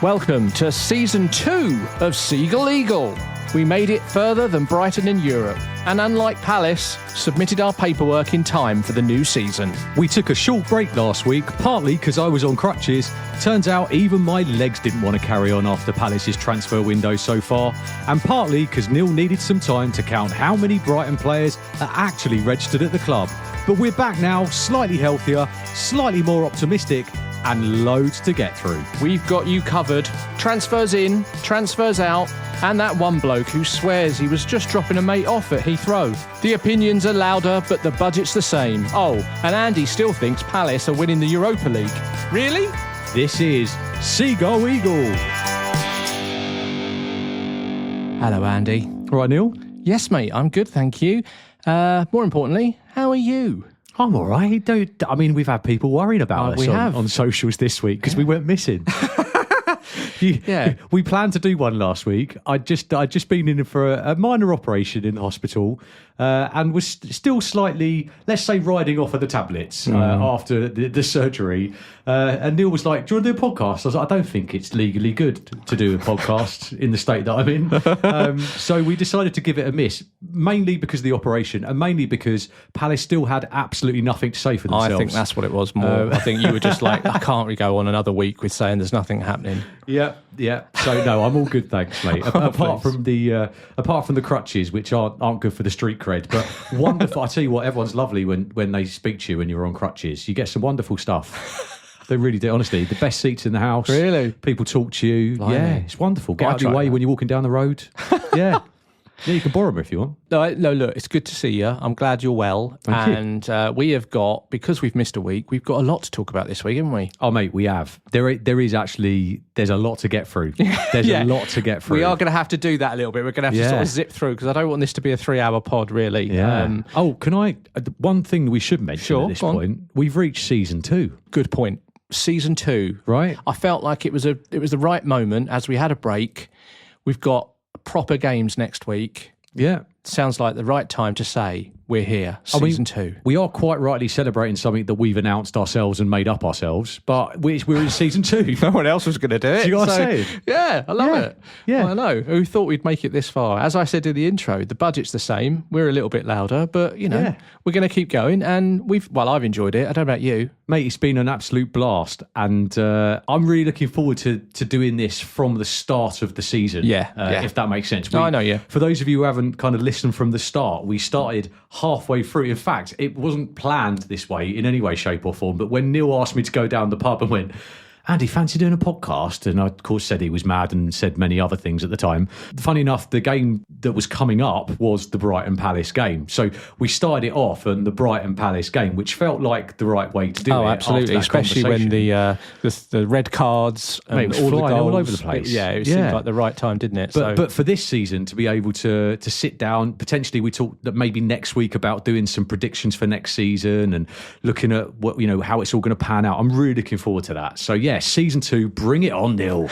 Welcome to Season 2 of Seagull Eagle. We made it further than Brighton in Europe, and unlike Palace, submitted our paperwork in time for the new season. We took a short break last week, partly because I was on crutches. Turns out even my legs didn't want to carry on after Palace's transfer window so far, and partly because Neil needed some time to count how many Brighton players are actually registered at the club. But we're back now, slightly healthier, slightly more optimistic, and loads to get through. We've got you covered. Transfers in, transfers out, and that one bloke who swears he was just dropping a mate off at Heathrow. The opinions are louder, but the budget's the same. Oh, and Andy still thinks Palace are winning the Europa League. Really? This is Seagull Eagle. Hello, Andy. All right, Neil? Yes, mate, I'm good, thank you. More importantly, how are you? I'm all right. We've had people worried about us on socials this week because we went missing. We planned to do one last week. I'd just been in for a minor operation in the hospital and was still slightly, let's say, riding off of the tablets after the surgery. And Neil was like, do you want to do a podcast? I was like, I don't think it's legally good to do a podcast in the state that I'm in. So we decided to give it a miss, mainly because of the operation and mainly because Palace still had absolutely nothing to say for themselves. I think that's what it was more. I think you were just like, I can't really go on another week with saying there's nothing happening. Yeah. So no, I'm all good, thanks, mate. Apart from the crutches, which aren't good for the street cred, but wonderful. I tell you what, everyone's lovely when they speak to you when you're on crutches. You get some wonderful stuff. They really do, honestly. The best seats in the house. Really? People talk to you. Blimey. Yeah, it's wonderful. Get out of your way when you're walking down the road. Yeah. Yeah, you can borrow them if you want. No, look, it's good to see you. I'm glad you're well. Thank you. We have got, because we've missed a week, we've got a lot to talk about this week, haven't we? Oh, mate, we have. There's a lot to get through. There's a lot to get through. We are going to have to do that a little bit. We're going to have to sort of zip through because I don't want this to be a 3-hour pod, really. Yeah. One thing we should mention at this point, we've reached Season 2. Good point. Season 2. Right. I felt like it was the right moment as we had a break. We've got proper games next week. Yeah. Sounds like the right time to say we're here, Season 2. We are quite rightly celebrating something that we've announced ourselves and made up ourselves, but we're in Season 2. No one else was going to do it. Do you know what I'm saying? Yeah, I love it. Yeah. Well, I know. Who thought we'd make it this far? As I said in the intro, the budget's the same. We're a little bit louder, but, we're going to keep going. And I've enjoyed it. I don't know about you. Mate, it's been an absolute blast. And I'm really looking forward to doing this from the start of the season. If that makes sense. I know, yeah. For those of you who haven't kind of listened from the start, we started halfway through. In fact, it wasn't planned this way in any way, shape or form. But when Neil asked me to go down the pub and went, Andy, fancy doing a podcast? And I, of course, said he was mad and said many other things at the time. Funny enough, the game that was coming up was the Brighton Palace game. So we started it off on the Brighton Palace game, which felt like the right way to do it. Oh, absolutely. Especially when the red cards and all the goals. All over the place. It seemed like the right time, didn't it? But for this season, to be able to sit down, potentially we talked that maybe next week about doing some predictions for next season and looking at what how it's all going to pan out. I'm really looking forward to that. So Season 2, bring it on, Neil.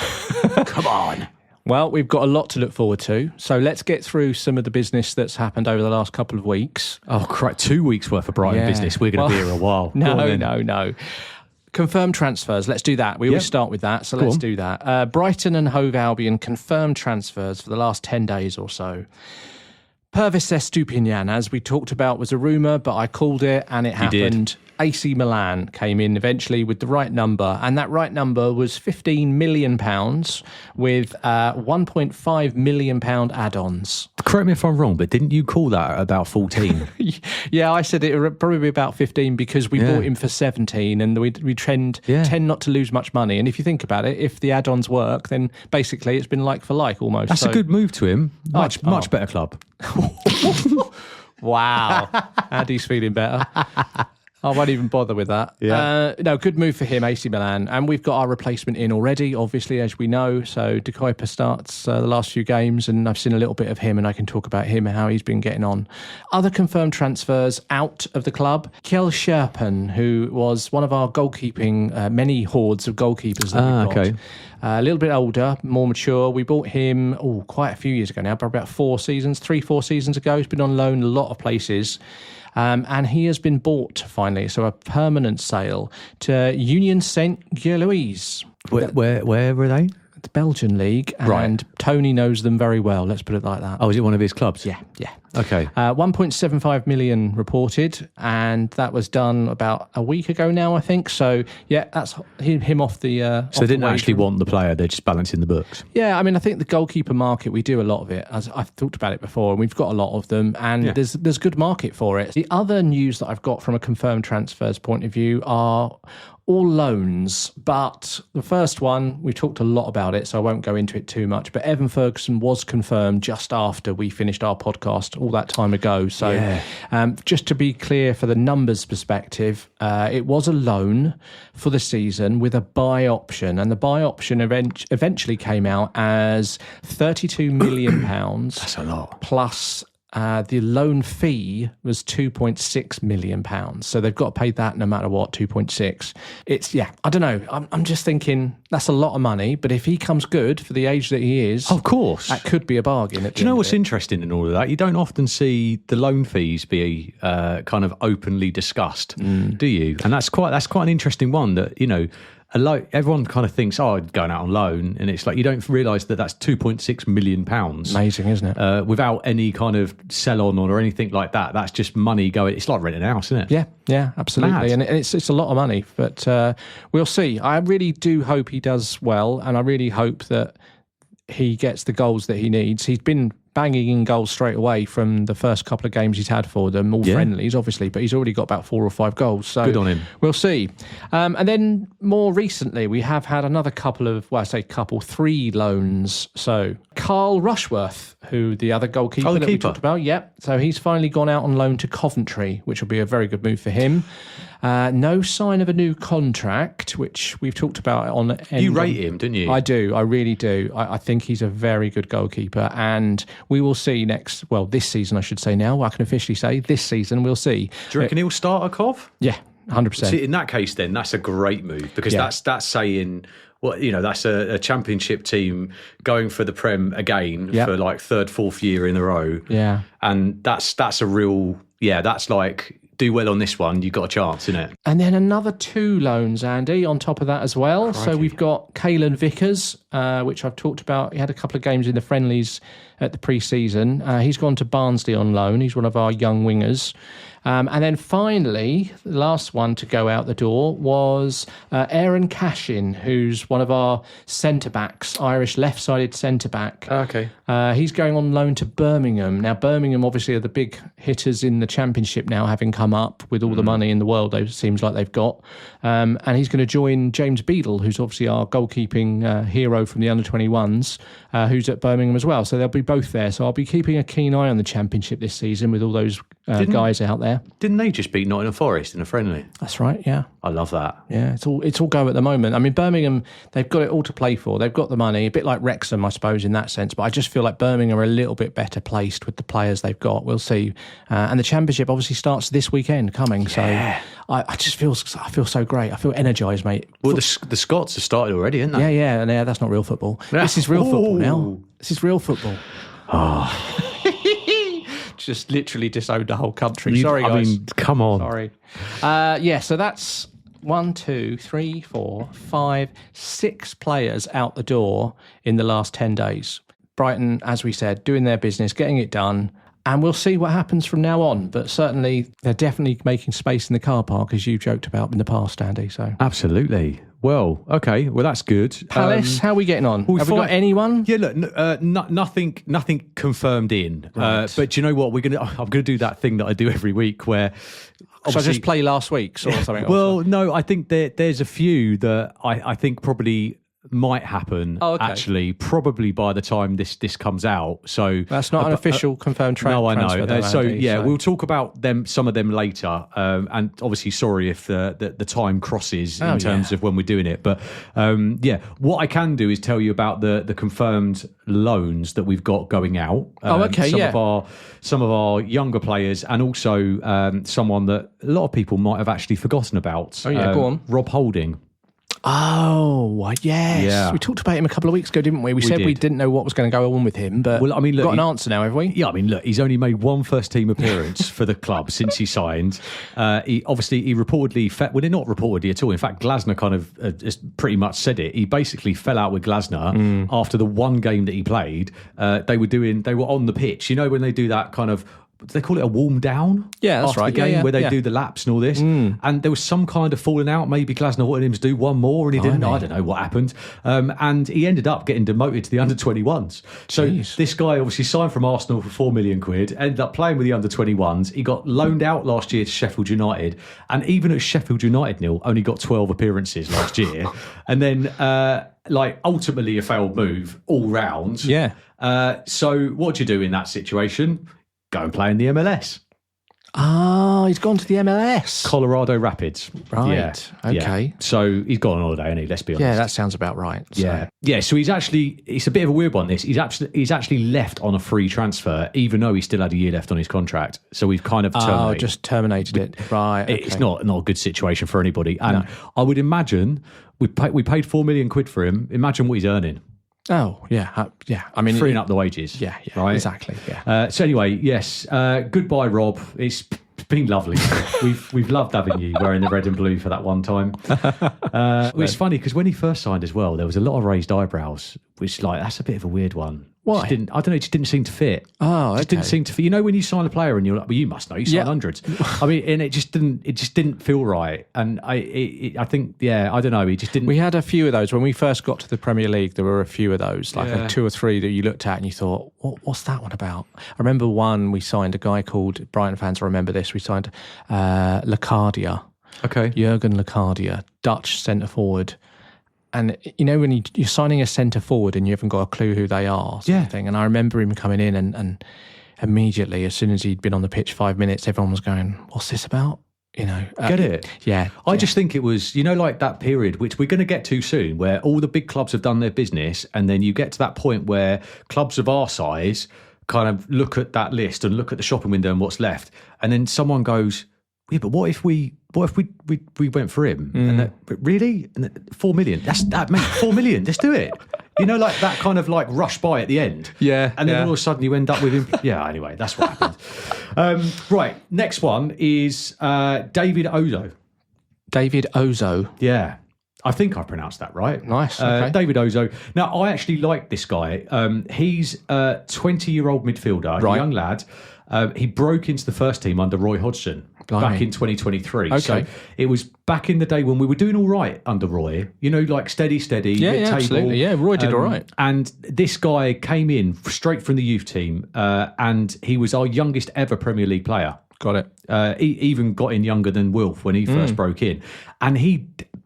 Come on. Well, we've got a lot to look forward to. So let's get through some of the business that's happened over the last couple of weeks. Oh, crap. 2 weeks worth of Brighton business. We're going to be here a while. No. Confirmed transfers. Let's do that. We always start with that, so let's do that. Brighton and Hove Albion confirmed transfers for the last 10 days or so. Pervis Estupinian, as we talked about, was a rumour, but I called it and it happened. AC Milan came in eventually with the right number, and that right number was £15 million with £1.5 million add-ons. Correct me if I'm wrong, but didn't you call that about 14? Yeah, I said it would probably be about 15 because we bought him for 17 and we tend not to lose much money. And if you think about it, if the add-ons work, then basically it's been like for like almost. That's a good move to him. Much better club. Wow. Andy's feeling better. I won't even bother with that. Yeah. No, good move for him, AC Milan. And we've got our replacement in already, obviously, as we know. So De Kuyper starts the last few games, and I've seen a little bit of him, and I can talk about him and how he's been getting on. Other confirmed transfers out of the club. Kjell Scherpen, who was one of our goalkeeping, many hordes of goalkeepers that we've got. Okay. A little bit older, more mature. We bought him quite a few years ago now, probably about 4 seasons ago. He's been on loan a lot of places. And he has been bought finally, so a permanent sale to Union Saint-Gilloise. Where were they? the Belgian league, and Tony knows them very well. Let's put it like that. Oh, is it one of his clubs? Yeah. Okay. 1.75 million reported, and that was done about a week ago now, I think. So, yeah, that's him off the... so they didn't actually want the player, they're just balancing the books. Yeah, I mean, I think the goalkeeper market, we do a lot of it. As I've talked about it before, and we've got a lot of them, and there's good market for it. The other news that I've got from a confirmed transfers point of view are all loans, but the first one, we talked a lot about it, so I won't go into it too much, but Evan Ferguson was confirmed just after we finished our podcast all that time ago. So just to be clear, for the numbers perspective, it was a loan for the season with a buy option, and the buy option eventually came out as £32 million. That's a lot. Plus the loan fee was £2.6 million. So they've got to pay that no matter what, 2.6. It's, I don't know. I'm just thinking that's a lot of money, but if he comes good for the age that he is, of course, that could be a bargain. Do you know what's interesting in all of that? You don't often see the loan fees be kind of openly discussed, do you? And that's quite an interesting one that, you know, everyone kind of thinks, going out on loan, and it's like you don't realise that that's £2.6 million. Amazing, isn't it? Without any kind of sell-on or anything like that. That's just money going. It's like renting a house, isn't it? Yeah, absolutely. Mad. And it's a lot of money, but we'll see. I really do hope he does well, and I really hope that he gets the goals that he needs. He's been banging in goals straight away from the first couple of games he's had for them, all friendlies, obviously, but he's already got about 4 or 5 goals. So good on him. We'll see. And then more recently, we have had another couple of, 3 loans. So Carl Rushworth, who the other goalkeeper that we talked about, so he's finally gone out on loan to Coventry, which will be a very good move for him. No sign of a new contract, which we've talked about on... You rate him, didn't you? I do. I really do. I think he's a very good goalkeeper, and we will see this season, I should say now. I can officially say this season, we'll see. Do you reckon he'll start a Cov? Yeah, 100%. See, in that case, then, that's a great move, because that's saying... Well, you know, that's a championship team going for the Prem again for like 3rd, 4th year in a row. Yeah. And that's a real, that's like, do well on this one, you've got a chance, isn't it? And then another 2 loans, Andy, on top of that as well. Crikey. So we've got Caelan Vickers, which I've talked about. He had a couple of games in the friendlies at the pre-season. He's gone to Barnsley on loan. He's one of our young wingers. And then finally, the last one to go out the door was Aaron Cashin, who's one of our centre-backs, Irish left-sided centre-back. Okay. He's going on loan to Birmingham. Now, Birmingham obviously are the big hitters in the Championship now, having come up with all the money in the world, it seems like they've got. And he's going to join James Beadle, who's obviously our goalkeeping hero from the under-21s, who's at Birmingham as well. So they'll be both there. So I'll be keeping a keen eye on the Championship this season with all those guys out there. Didn't they just beat Nottingham Forest in a friendly? That's right, yeah. I love that. Yeah, it's all go at the moment. I mean, Birmingham, they've got it all to play for. They've got the money, a bit like Wrexham, I suppose, in that sense. But I just feel like Birmingham are a little bit better placed with the players they've got. We'll see. And the Championship obviously starts this weekend coming. Yeah. So I just feel so great. I feel energised, mate. Well, the Scots have started already, haven't they? Yeah, and that's not real football. This is real football now. This is real football. Oh. Just literally disowned the whole country. Sorry, guys. I mean, come on. Sorry. So that's 1, 2, 3, 4, 5, 6 players out the door in the last 10 days. Brighton, as we said, doing their business, getting it done. And we'll see what happens from now on. But certainly, they're definitely making space in the car park, as you joked about in the past, Andy. So absolutely. Well, okay. Well, that's good. Palace, how are we getting on? Have we got anyone? Yeah, look, nothing confirmed in. Right. But do you know what? I'm gonna do that thing that I do every week where. Should I just play last week's or something? Well, no, I think there's a few that I think probably might happen actually probably by the time this comes out. So that's not an official confirmed transfer. No, I know. Though, we'll talk about some of them later. And obviously, sorry if the time crosses in terms of when we're doing it. But what I can do is tell you about the confirmed loans that we've got going out. Some of our younger players, and also someone that a lot of people might have actually forgotten about. Go on. Rob Holding. Oh, yes. Yeah. We talked about him a couple of weeks ago, didn't we? We said we didn't know what was going to go on with him, but Well, I mean, look, got an answer now, have we? Yeah, I mean, look, he's only made one first-team appearance for the club since he signed. He reportedly, not reportedly at all. In fact, Glasner kind of just pretty much said it. He basically fell out with Glasner after the one game that he played. They were on the pitch. You know, when they do that kind of, they call it a warm down? Yeah, that's after right. the game, where they yeah. do the laps and all this. And there was some kind of falling out. Maybe Glasner wanted him to do one more and he didn't. I don't know what happened. And he ended up getting demoted to the under-21s. So this guy obviously signed from Arsenal for £4 million, ended up playing with the under-21s. He got loaned out last year to Sheffield United. And even at Sheffield United, Neil, only got 12 appearances last year. And then ultimately a failed move all round. Yeah. So what do you do in that situation? Go and play in the MLS. Ah, he's gone to the MLS. Colorado Rapids. Right. Yeah. Okay. Yeah. So he's gone on holiday, hasn't he? Let's be honest. Yeah, that sounds about right. So. Yeah. Yeah. So it's a bit of a weird one, this. He's actually left on a free transfer, even though he still had a year left on his contract. So we've kind of terminated. Oh, just terminated it. Right. Okay. It's not a good situation for anybody. And I would imagine we paid £4 million for him. Imagine what he's earning. Oh, yeah. Yeah. I mean, freeing up the wages. Yeah. Right? Exactly. Yeah. So anyway, yes. Goodbye, Rob. It's been lovely. We've loved having you wearing the red and blue for that one time. It's funny because when he first signed as well, there was a lot of raised eyebrows, which that's a bit of a weird one. Why? I don't know. It just didn't seem to fit. Oh, okay. It just didn't seem to fit. You know, when you sign a player and you're like, well, you must know, you sign hundreds. I mean, and it just didn't feel right. And I think, I don't know. He just didn't. We had a few of those when we first got to the Premier League. There were a few of those, like 2 or 3 that you looked at and you thought, what's that one about? I remember one we signed, a guy called, Brighton fans will remember this, we signed Lacardia. Okay. Jurgen Lacardia, Dutch centre forward. And, you know, when you're signing a centre forward and you haven't got a clue who they are, sort of thing. And I remember him coming in and immediately, as soon as he'd been on the pitch 5 minutes, everyone was going, what's this about? You know, get it? Yeah. I just think it was, you know, like that period, which we're going to get to soon, where all the big clubs have done their business. And then you get to that point where clubs of our size kind of look at that list and look at the shopping window and what's left. And then someone goes, yeah, but what if we went for him? And but really? And 4 million? That mate, 4 million. Let's do it. You know, like that kind of like rush by at the end. Yeah. And then all of a sudden you end up with him. Yeah, anyway, that's what happened. Right. Next one is David Ozo. David Ozo. Yeah. I think I pronounced that right. Nice. Okay. David Ozo. Now, I actually like this guy. He's a 20-year-old midfielder, a young lad. He broke into the first team under Roy Hodgson back in 2023. Okay. So it was back in the day when we were doing all right under Roy. You know, like steady, mid-table. Absolutely. Yeah, Roy did all right. And this guy came in straight from the youth team, and he was our youngest ever Premier League player. Got it. He even got in younger than Wilf when he first broke in. And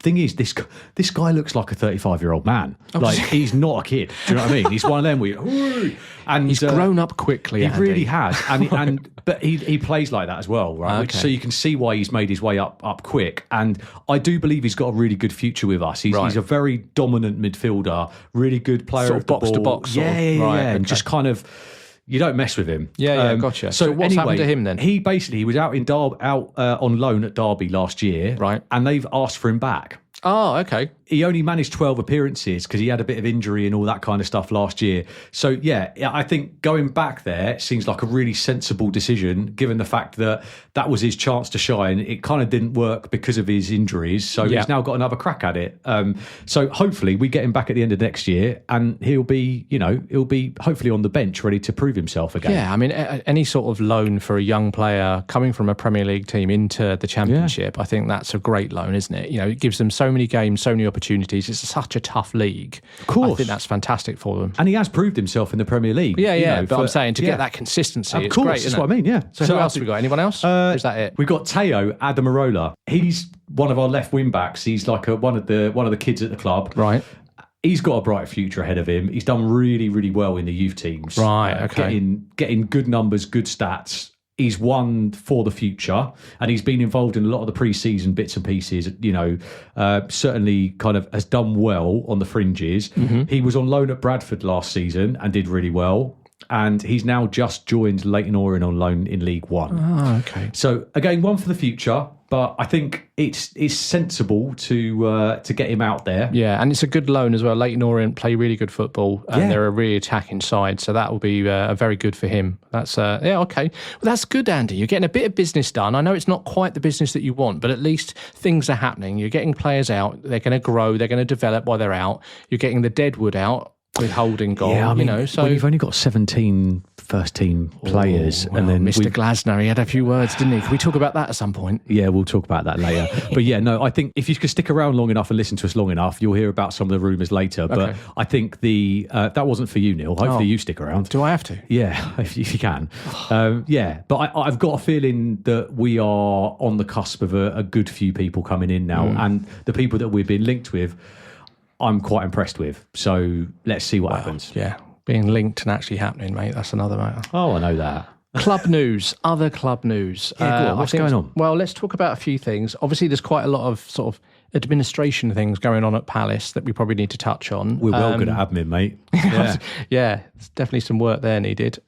thing is, this guy looks like a 35-year-old man. Like, he's not a kid. Do you know what I mean? He's one of them and he's grown up quickly. He really has. But he plays like that as well, right? Okay. So you can see why he's made his way up quick. And I do believe he's got a really good future with us. He's a very dominant midfielder, really good player sort of of the box ball. to box. Yeah. Okay. And just kind of, you don't mess with him. Yeah, gotcha. So what's happened to him then? He was out on loan at Derby last year, right? And they've asked for him back. Oh, okay. He only managed 12 appearances because he had a bit of injury and all that kind of stuff last year. So, yeah, I think going back there seems like a really sensible decision, given the fact that that was his chance to shine. It kind of didn't work because of his injuries. So he's now got another crack at it. So hopefully we get him back at the end of next year and he'll be hopefully on the bench ready to prove himself again. Yeah, I mean, any sort of loan for a young player coming from a Premier League team into the Championship, I think that's a great loan, isn't it? You know, it gives them so many games, so many opportunities. It's such a tough league. Of course. I think that's fantastic for them. And he has proved himself in the Premier League. Yeah, but I'm saying to get that consistency, it's great, that's what I mean, yeah. So who else have we got? Anyone else? Or is that it? We've got Teo Adamarola. He's one of our left wing backs. He's like one of the kids at the club. Right. He's got a bright future ahead of him. He's done really, really well in the youth teams. Right, okay. Getting good numbers, good stats. He's won for the future, and he's been involved in a lot of the pre-season bits and pieces. You know, certainly kind of has done well on the fringes. Mm-hmm. He was on loan at Bradford last season and did really well. and he's now just joined Leyton Orient on loan in League One. Oh, okay. So again, one for the future, but I think it's sensible to get him out there. Yeah, and it's a good loan as well. Leyton Orient play really good football, and they're a really attacking side, so that will be very good for him. That's okay. Well, that's good, Andy. You're getting a bit of business done. I know it's not quite the business that you want, but at least things are happening. You're getting players out. They're going to grow. They're going to develop while they're out. You're getting the deadwood out with holding goal. Yeah, I mean, so you've only got 17 first team players, and then Mr Glasner, he had a few words, didn't he? Can we talk about that at some point? Yeah, we'll talk about that later. But yeah, no, I think if you could stick around long enough and listen to us long enough, you'll hear about some of the rumours later. But I think that wasn't for you, Neil. Hopefully you stick around. Do I have to? Yeah, if you can. But I've got a feeling that we are on the cusp of a good few people coming in now, and the people that we've been linked with, I'm quite impressed with. So let's see what happens. Yeah, being linked and actually happening, mate, that's another matter. Oh, I know that. Club news, other club news. Yeah, go on. What's going on? Well, let's talk about a few things. Obviously, there's quite a lot of sort of administration things going on at Palace that we probably need to touch on. We're well good at admin, mate. Yeah, yeah, there's definitely some work there needed.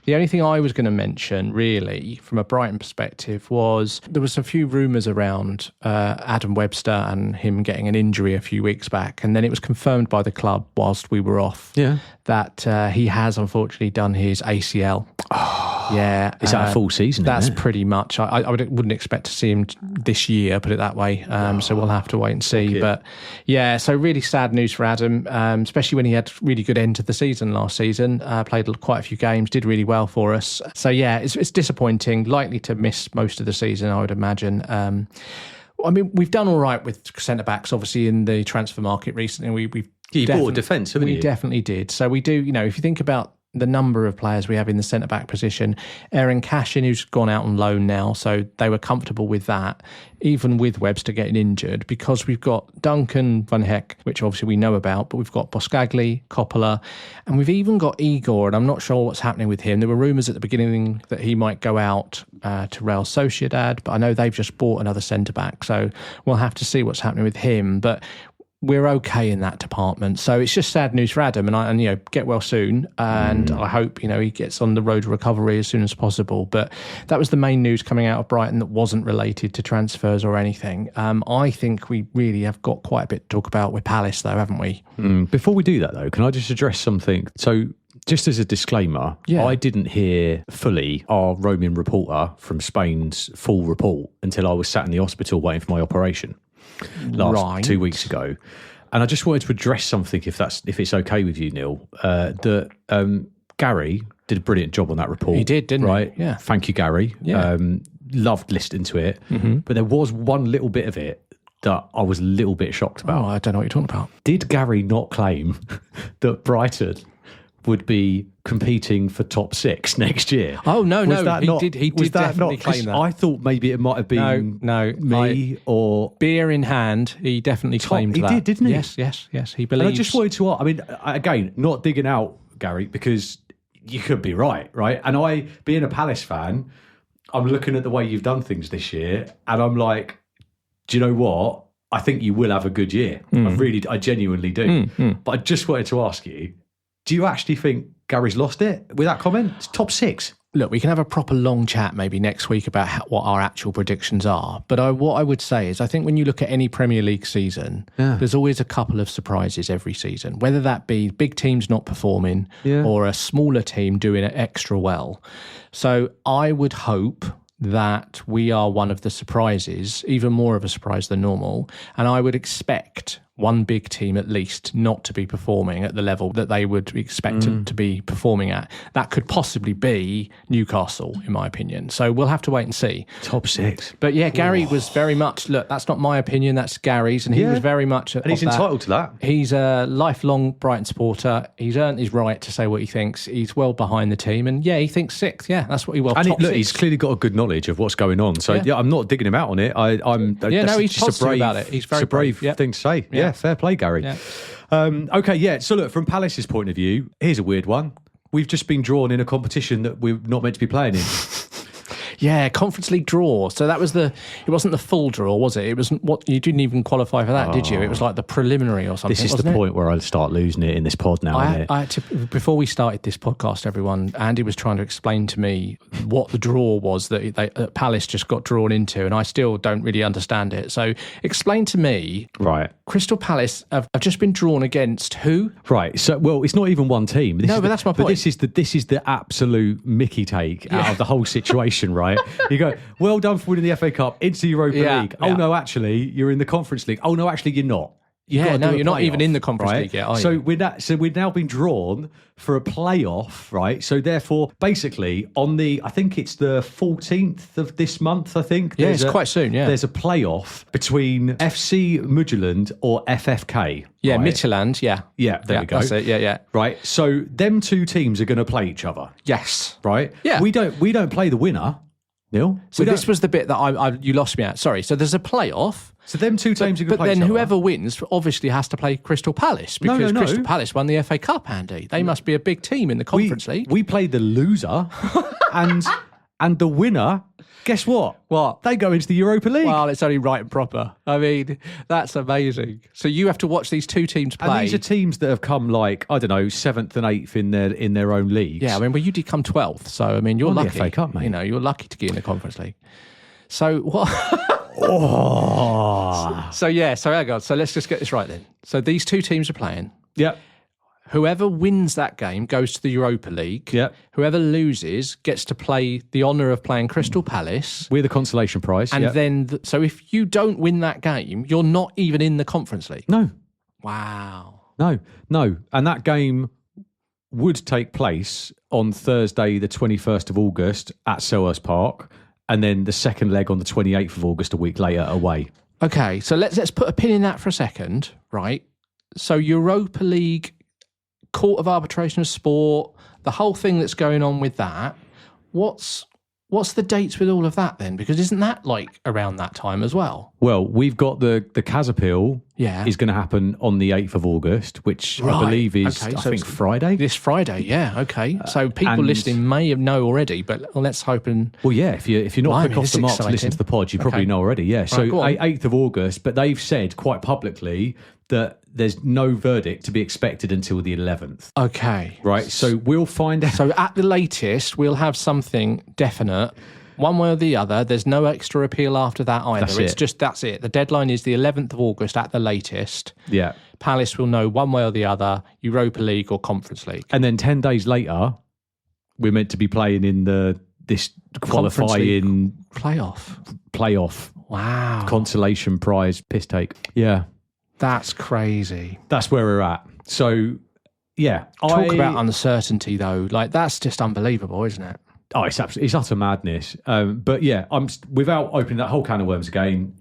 The only thing I was going to mention, really, from a Brighton perspective, was there was a few rumours around Adam Webster and him getting an injury a few weeks back, and then it was confirmed by the club whilst we were off that he has unfortunately done his ACL. Yeah, is that a full season? That's pretty much. I wouldn't expect to see him this year, put it that way. So we'll have to wait and see. Okay. But yeah, so really sad news for Adam, especially when he had really good end to the season last season. Played quite a few games, did really well for us. So yeah, it's disappointing. Likely to miss most of the season, I would imagine. I mean, we've done all right with centre backs, obviously in the transfer market recently. You bought a defence, haven't you? We definitely did. So we do. You know, if you think about the number of players we have in the centre-back position, Aaron Cashin, who's gone out on loan now, so they were comfortable with that, even with Webster getting injured, because we've got Duncan Van Heck, which obviously we know about, but we've got Boscagli, Coppola, and we've even got Igor, and I'm not sure what's happening with him. There were rumours at the beginning that he might go out to Real Sociedad, but I know they've just bought another centre-back, so we'll have to see what's happening with him. But we're okay in that department. So it's just sad news for Adam, and get well soon. And I hope, he gets on the road to recovery as soon as possible. But that was the main news coming out of Brighton that wasn't related to transfers or anything. I think we really have got quite a bit to talk about with Palace, though, haven't we? Before we do that, though, can I just address something? So just as a disclaimer, I didn't hear fully our roaming reporter from Spain's full report until I was sat in the hospital waiting for my operation. 2 weeks ago, and I just wanted to address something, if it's okay with you, Neil. That Gary did a brilliant job on that report. He did, didn't he? Yeah. Thank you, Gary. Yeah. Loved listening to it, but there was one little bit of it that I was a little bit shocked about. Oh, I don't know what you're talking about. Did Gary not claim that Brighton would be competing for top 6 next year? Oh, no, he did definitely claim that. I thought maybe it might have been or... Beer in hand, he definitely claimed that. He did, didn't he? Yes, he believes. And I just wanted to... I mean, again, not digging out, Gary, because you could be right? And I, being a Palace fan, I'm looking at the way you've done things this year, and I'm like, do you know what? I think you will have a good year. I genuinely do. But I just wanted to ask you, do you actually think Gary's lost it with that comment? It's top 6. Look, we can have a proper long chat maybe next week about what our actual predictions are. But what I would say is I think when you look at any Premier League season, there's always a couple of surprises every season, whether that be big teams not performing or a smaller team doing it extra well. So I would hope that we are one of the surprises, even more of a surprise than normal. And I would expect one big team at least not to be performing at the level that they would be expected to be performing at. That could possibly be Newcastle, in my opinion. So we'll have to wait and see. Top 6. But yeah, Gary was very much, look, that's not my opinion, that's Gary's, and he was very much... And he's entitled to that. He's a lifelong Brighton supporter. He's earned his right to say what he thinks. He's well behind the team, and he thinks 6th. Yeah, that's what he will. And he's clearly got a good knowledge of what's going on. So I'm not digging him out on it. He's positive about it. He's very brave thing to say. Yeah, fair play, Gary. Yeah. So look, from Palace's point of view, here's a weird one. We've just been drawn in a competition that we're not meant to be playing in. Yeah, Conference League draw. So that was it wasn't the full draw, was it? It wasn't you didn't even qualify for that, did you? It was like the preliminary or something. This is the point where I start losing it in this pod now, isn't it? I had to, before we started this podcast, everyone, Andy was trying to explain to me what the draw was that Palace just got drawn into, and I still don't really understand it. So explain to me. Right. Crystal Palace have just been drawn against who? Right. So, well, it's not even one team. But that's my point. But this is the absolute Mickey take out of the whole situation, right? You go, well done for winning the FA Cup into the Europa League. Oh, no, actually, you're in the Conference League. Oh, no, actually, you're not. Yeah, no, you're not even in the Conference League yet, are you? So we've now been drawn for a playoff, right? So therefore, basically, I think it's the 14th of this month, I think. Yeah, it's quite soon, yeah. There's a playoff between FC Midtjylland or FFK. Yeah, right? Midtjylland, yeah. Yeah, there we go. That's it, yeah. Right, so them two teams are going to play each other. Yes. Right? Yeah. We don't play the winner, Neil. So this was the bit that you lost me at. Sorry. So there's a playoff. So them two teams are going to play each other. But then whoever wins obviously has to play Crystal Palace because Crystal Palace won the FA Cup, Andy. They must be a big team in the Conference League. We played the loser and the winner, guess what? What? They go into the Europa League. Well, it's only right and proper. I mean, that's amazing. So you have to watch these two teams play. And these are teams that have come 7th and 8th in their own leagues. Yeah, I mean, you did come 12th. So, I mean, you're lucky. The FA Cup, mate. You're lucky to get in the Conference League. So what... So hang on. So let's just get this right then. So these two teams are playing. Yep. Whoever wins that game goes to the Europa League. Yep. Whoever loses gets to play the honour of playing Crystal Palace. We're the consolation prize. And then, so if you don't win that game, you're not even in the Conference League. No. Wow. No. And that game would take place on Thursday, the 21st of August at Selhurst Park. And then the second leg on the 28th of August, a week later, away. Okay, so let's put a pin in that for a second, right? So Europa League, Court of Arbitration of Sport, the whole thing that's going on with that, what's the dates with all of that then? Because isn't that around that time as well? Well, we've got the CAS appeal is going to happen on the 8th of August, which I believe is, I think, Friday. This Friday, yeah, okay. So people listening may know already, but let's hope and... Well, yeah, if you're not quick off the mark to listen to the pod, you probably know already, yeah. So 8th of August, but they've said quite publicly that there's no verdict to be expected until the 11th. Okay. Right, so we'll find out. So at the latest, we'll have something definite, one way or the other. There's no extra appeal after that either. That's it. The deadline is the 11th of August at the latest. Yeah. Palace will know one way or the other, Europa League or Conference League. And then 10 days later, we're meant to be playing in this qualifying playoff. Wow. Consolation prize piss take. Yeah. That's crazy. That's where we're at. So, yeah. Talk about uncertainty, though. That's just unbelievable, isn't it? Oh, it's utter madness. But yeah, I'm without opening that whole can of worms again.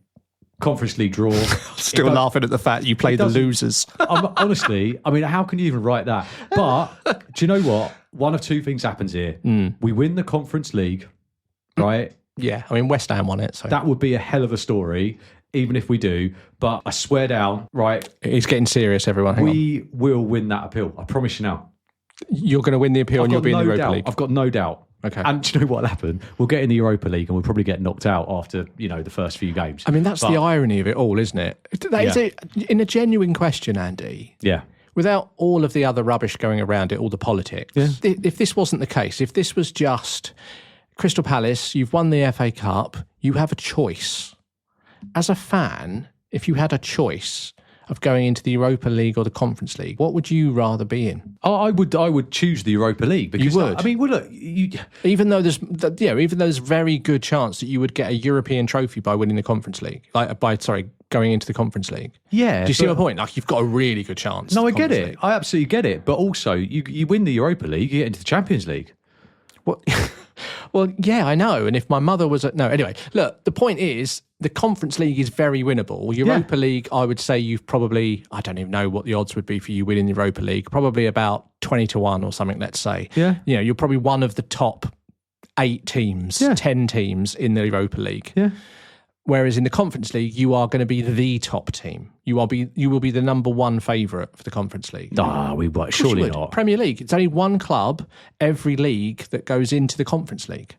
Conference League draw. Still laughing at the fact you play the losers. Honestly, I mean, how can you even write that? But do you know what? One of two things happens here. We win the Conference League, right? Yeah, I mean, West Ham won it. So that would be a hell of a story, even if we do. But I swear down, right? It's getting serious, everyone. We will win that appeal. I promise you now. You're going to win the appeal and you'll be in the Europa League. I've got no doubt. Okay. And do you know what'll happen? We'll get in the Europa League and we'll probably get knocked out after, the first few games. I mean, that's the irony of it all, isn't it? In a genuine question, Andy. Yeah. Without all of the other rubbish going around it, all the politics. Yeah. If this wasn't the case, if this was just Crystal Palace, you've won the FA Cup, you have a choice. As a fan, if you had a choice of going into the Europa League or the Conference League, what would you rather be in? I would choose the Europa League because you would. I mean, well, look, even though there's very good chance that you would get a European trophy by winning the Conference League, going into the Conference League. Yeah, do you see my point? You've got a really good chance. No, I get it. I absolutely get it. But also, you win the Europa League, you get into the Champions League. What? Well, yeah, I know. And if my mother was anyway, look, the point is the Conference League is very winnable. Europa League, I would say you've probably, I don't even know what the odds would be for you winning the Europa League, probably about 20-1 or something, let's say. Yeah. You're probably one of the top 8 teams, 10 teams in the Europa League. Yeah. Whereas in the Conference League, you are going to be the top team. You will be the number one favourite for the Conference League. Surely not. Premier League. It's only one club every league that goes into the Conference League.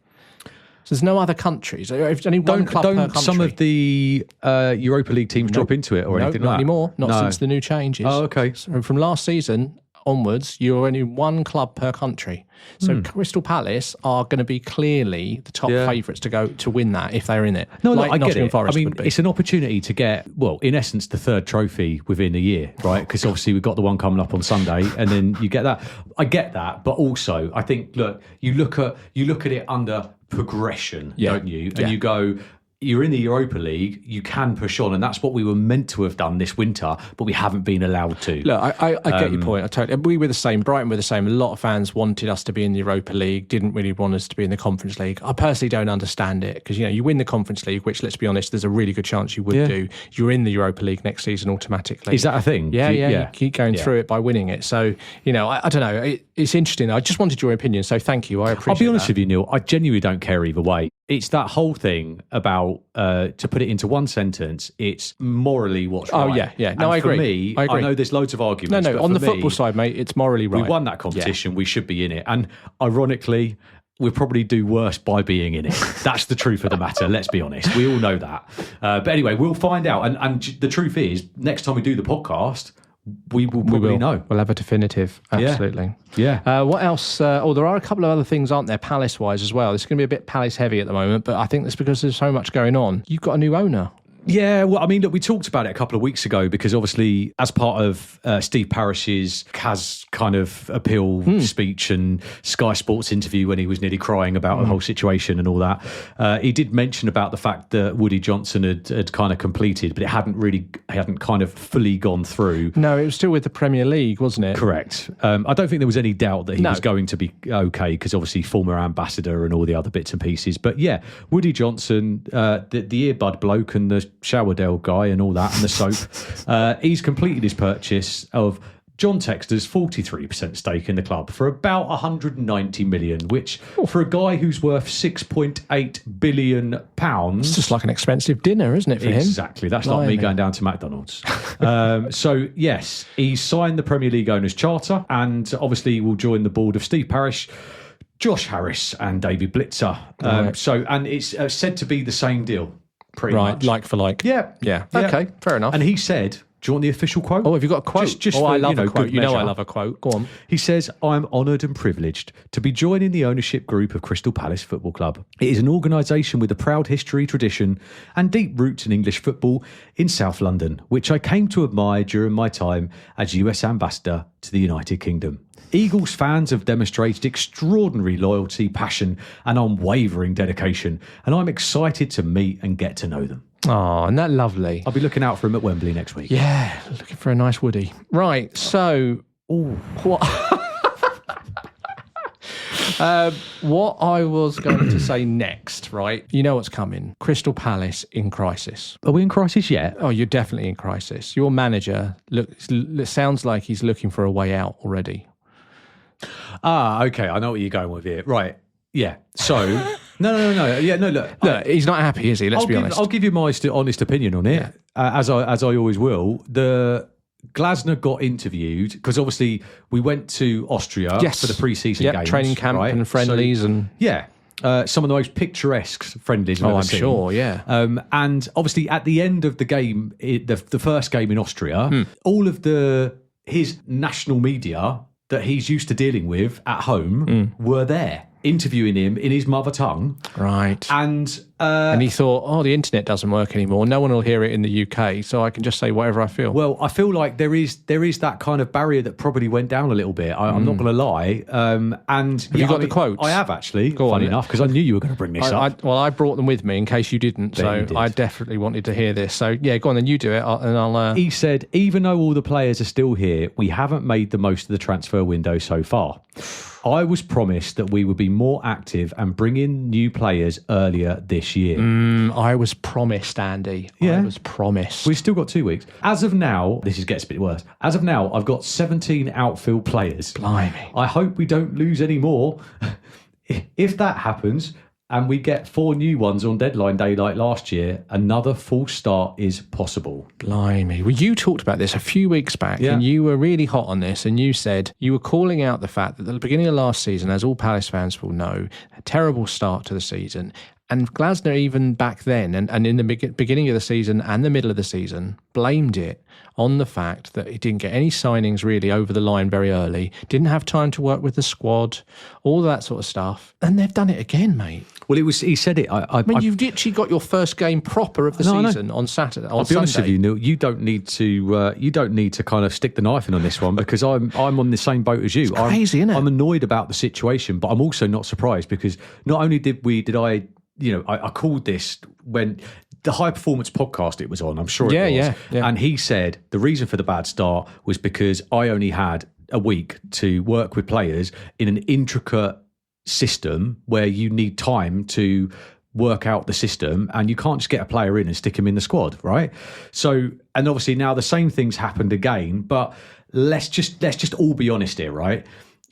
So there's no other countries. There's only one club per country. Some of the Europa League teams drop into it or anything like that? Not anymore. Not since the new changes. Oh, okay. So from last season onwards, you're only one club per country. So Crystal Palace are going to be clearly the top favourites to go to win that if they're in it. No, like I get it. Forest I mean, would be. it's an opportunity to get, well, in essence, the third trophy within a year, right? Because obviously we've got the one coming up on Sunday, and then you get that. I get that, but also I think, look, you look at it under progression, don't you? And you go, you're in the Europa League, you can push on, and that's what we were meant to have done this winter, but we haven't been allowed to. Look, I get your point. We were the same. Brighton were the same. A lot of fans wanted us to be in the Europa League, didn't really want us to be in the Conference League. I personally don't understand it because, you win the Conference League, which, let's be honest, there's a really good chance you would do. You're in the Europa League next season automatically. Is that a thing? Yeah. You keep going through it by winning it. So, I don't know. It's interesting. I just wanted your opinion, so thank you. I appreciate it. I'll be honest with you, Neil. I genuinely don't care either way. It's that whole thing about, to put it into one sentence, it's morally what's right. Oh, yeah. No, I agree. For me, I agree. I know there's loads of arguments. No, but on the for football me, side, mate, it's morally right. We won that competition. We should be in it. And ironically, we'll probably do worse by being in it. That's the truth of the matter. Let's be honest. We all know that. But anyway, we'll find out. And the truth is, next time we do the podcast, we will probably know. We'll have a definitive. Absolutely. Yeah. What else? There are a couple of other things, aren't there, Palace-wise as well. It's going to be a bit Palace-heavy at the moment, but I think that's because there's so much going on. You've got a new owner. Yeah, well, I mean, look, we talked about it a couple of weeks ago because obviously as part of Steve Parish's Kaz kind of appeal speech and Sky Sports interview when he was nearly crying about the whole situation and all that, he did mention about the fact that Woody Johnson had kind of completed, but it hadn't kind of fully gone through. No, it was still with the Premier League, wasn't it? Correct. I don't think there was any doubt that he was going to be okay because obviously former ambassador and all the other bits and pieces. But yeah, Woody Johnson, the earbud bloke and the Showerdale guy and all that and the soap, he's completed his purchase of John Textor's 43% stake in the club for about 190 million, which for a guy who's worth 6.8 billion pounds, it's just like an expensive dinner, isn't it, for him? Exactly. That's like me going down to McDonald's. So yes, he signed the Premier League owners charter and obviously will join the board of Steve Parish, Josh Harris and David Blitzer. And it's said to be the same deal. Pretty much. Like for like. Yeah. Okay, fair enough. And he said, do you want the official quote? Oh, have you got a quote? Just I for, love a quote. good measure. I love a quote. Go on. He says, I'm honoured and privileged to be joining the ownership group of Crystal Palace Football Club. It is an organisation with a proud history, tradition and deep roots in English football in South London, which I came to admire during my time as US Ambassador to the United Kingdom. Eagles fans have demonstrated extraordinary loyalty, passion and unwavering dedication, and I'm excited to meet and get to know them. Oh, isn't that lovely? I'll be looking out for him at Wembley next week. Yeah, looking for a nice Woody. Right, so... What... what I was going to say next, right? You know what's coming. Crystal Palace in crisis. Are we in crisis yet? Oh, you're definitely in crisis. Your manager sounds like he's looking for a way out already. Okay. I know what you're going with here. Right. Yeah. So, no. Yeah, no, look. He's not happy, is he? Let's be honest. I'll give you my honest opinion on it, as I always will. The Glasner got interviewed because obviously we went to Austria for the pre-season games. Training camp and friendlies. Some of the most picturesque friendlies I've ever seen. Sure, yeah. And obviously at the end of the game, the first game in Austria, all of his national media that he's used to dealing with at home were there, interviewing him in his mother tongue. Right. And he thought, the internet doesn't work anymore. No one will hear it in the UK, so I can just say whatever I feel. Well, I feel like there is that kind of barrier that probably went down a little bit. I'm not going to lie. And have you got the quotes? I have actually, funny enough, because I knew you were going to bring this up. I brought them with me in case you didn't, I definitely wanted to hear this. So, yeah, go on then, you do it, and I'll... He said, even though all the players are still here, we haven't made the most of the transfer window so far. I was promised that we would be more active and bring in new players earlier this year. I was promised, Andy. Yeah. I was promised. We've still got 2 weeks. As of now, gets a bit worse. As of now, I've got 17 outfield players. Blimey. I hope we don't lose any more. If that happens, and we get 4 new ones on deadline day like last year, another full start is possible. Blimey. Well, you talked about this a few weeks back, and you were really hot on this, and you said you were calling out the fact that at the beginning of last season, as all Palace fans will know, a terrible start to the season, And Glasner, even back then, and in the beginning of the season and the middle of the season, blamed it on the fact that he didn't get any signings really over the line very early, didn't have time to work with the squad, all that sort of stuff. And they've done it again, mate. Well, he said it. I mean, you've literally got your first game proper of the season on Saturday. I'll be honest with you, Neil. You don't need to kind of stick the knife in on this one, because I'm on the same boat as you. It's crazy, isn't it? I'm annoyed about the situation, but I'm also not surprised, because not only did I called this when the High Performance podcast it was on, I'm sure it was. Yeah. And he said the reason for the bad start was because I only had a week to work with players in an intricate system where you need time to work out the system, and you can't just get a player in and stick him in the squad, right? So, and obviously now the same thing's happened again, but let's just all be honest here, right?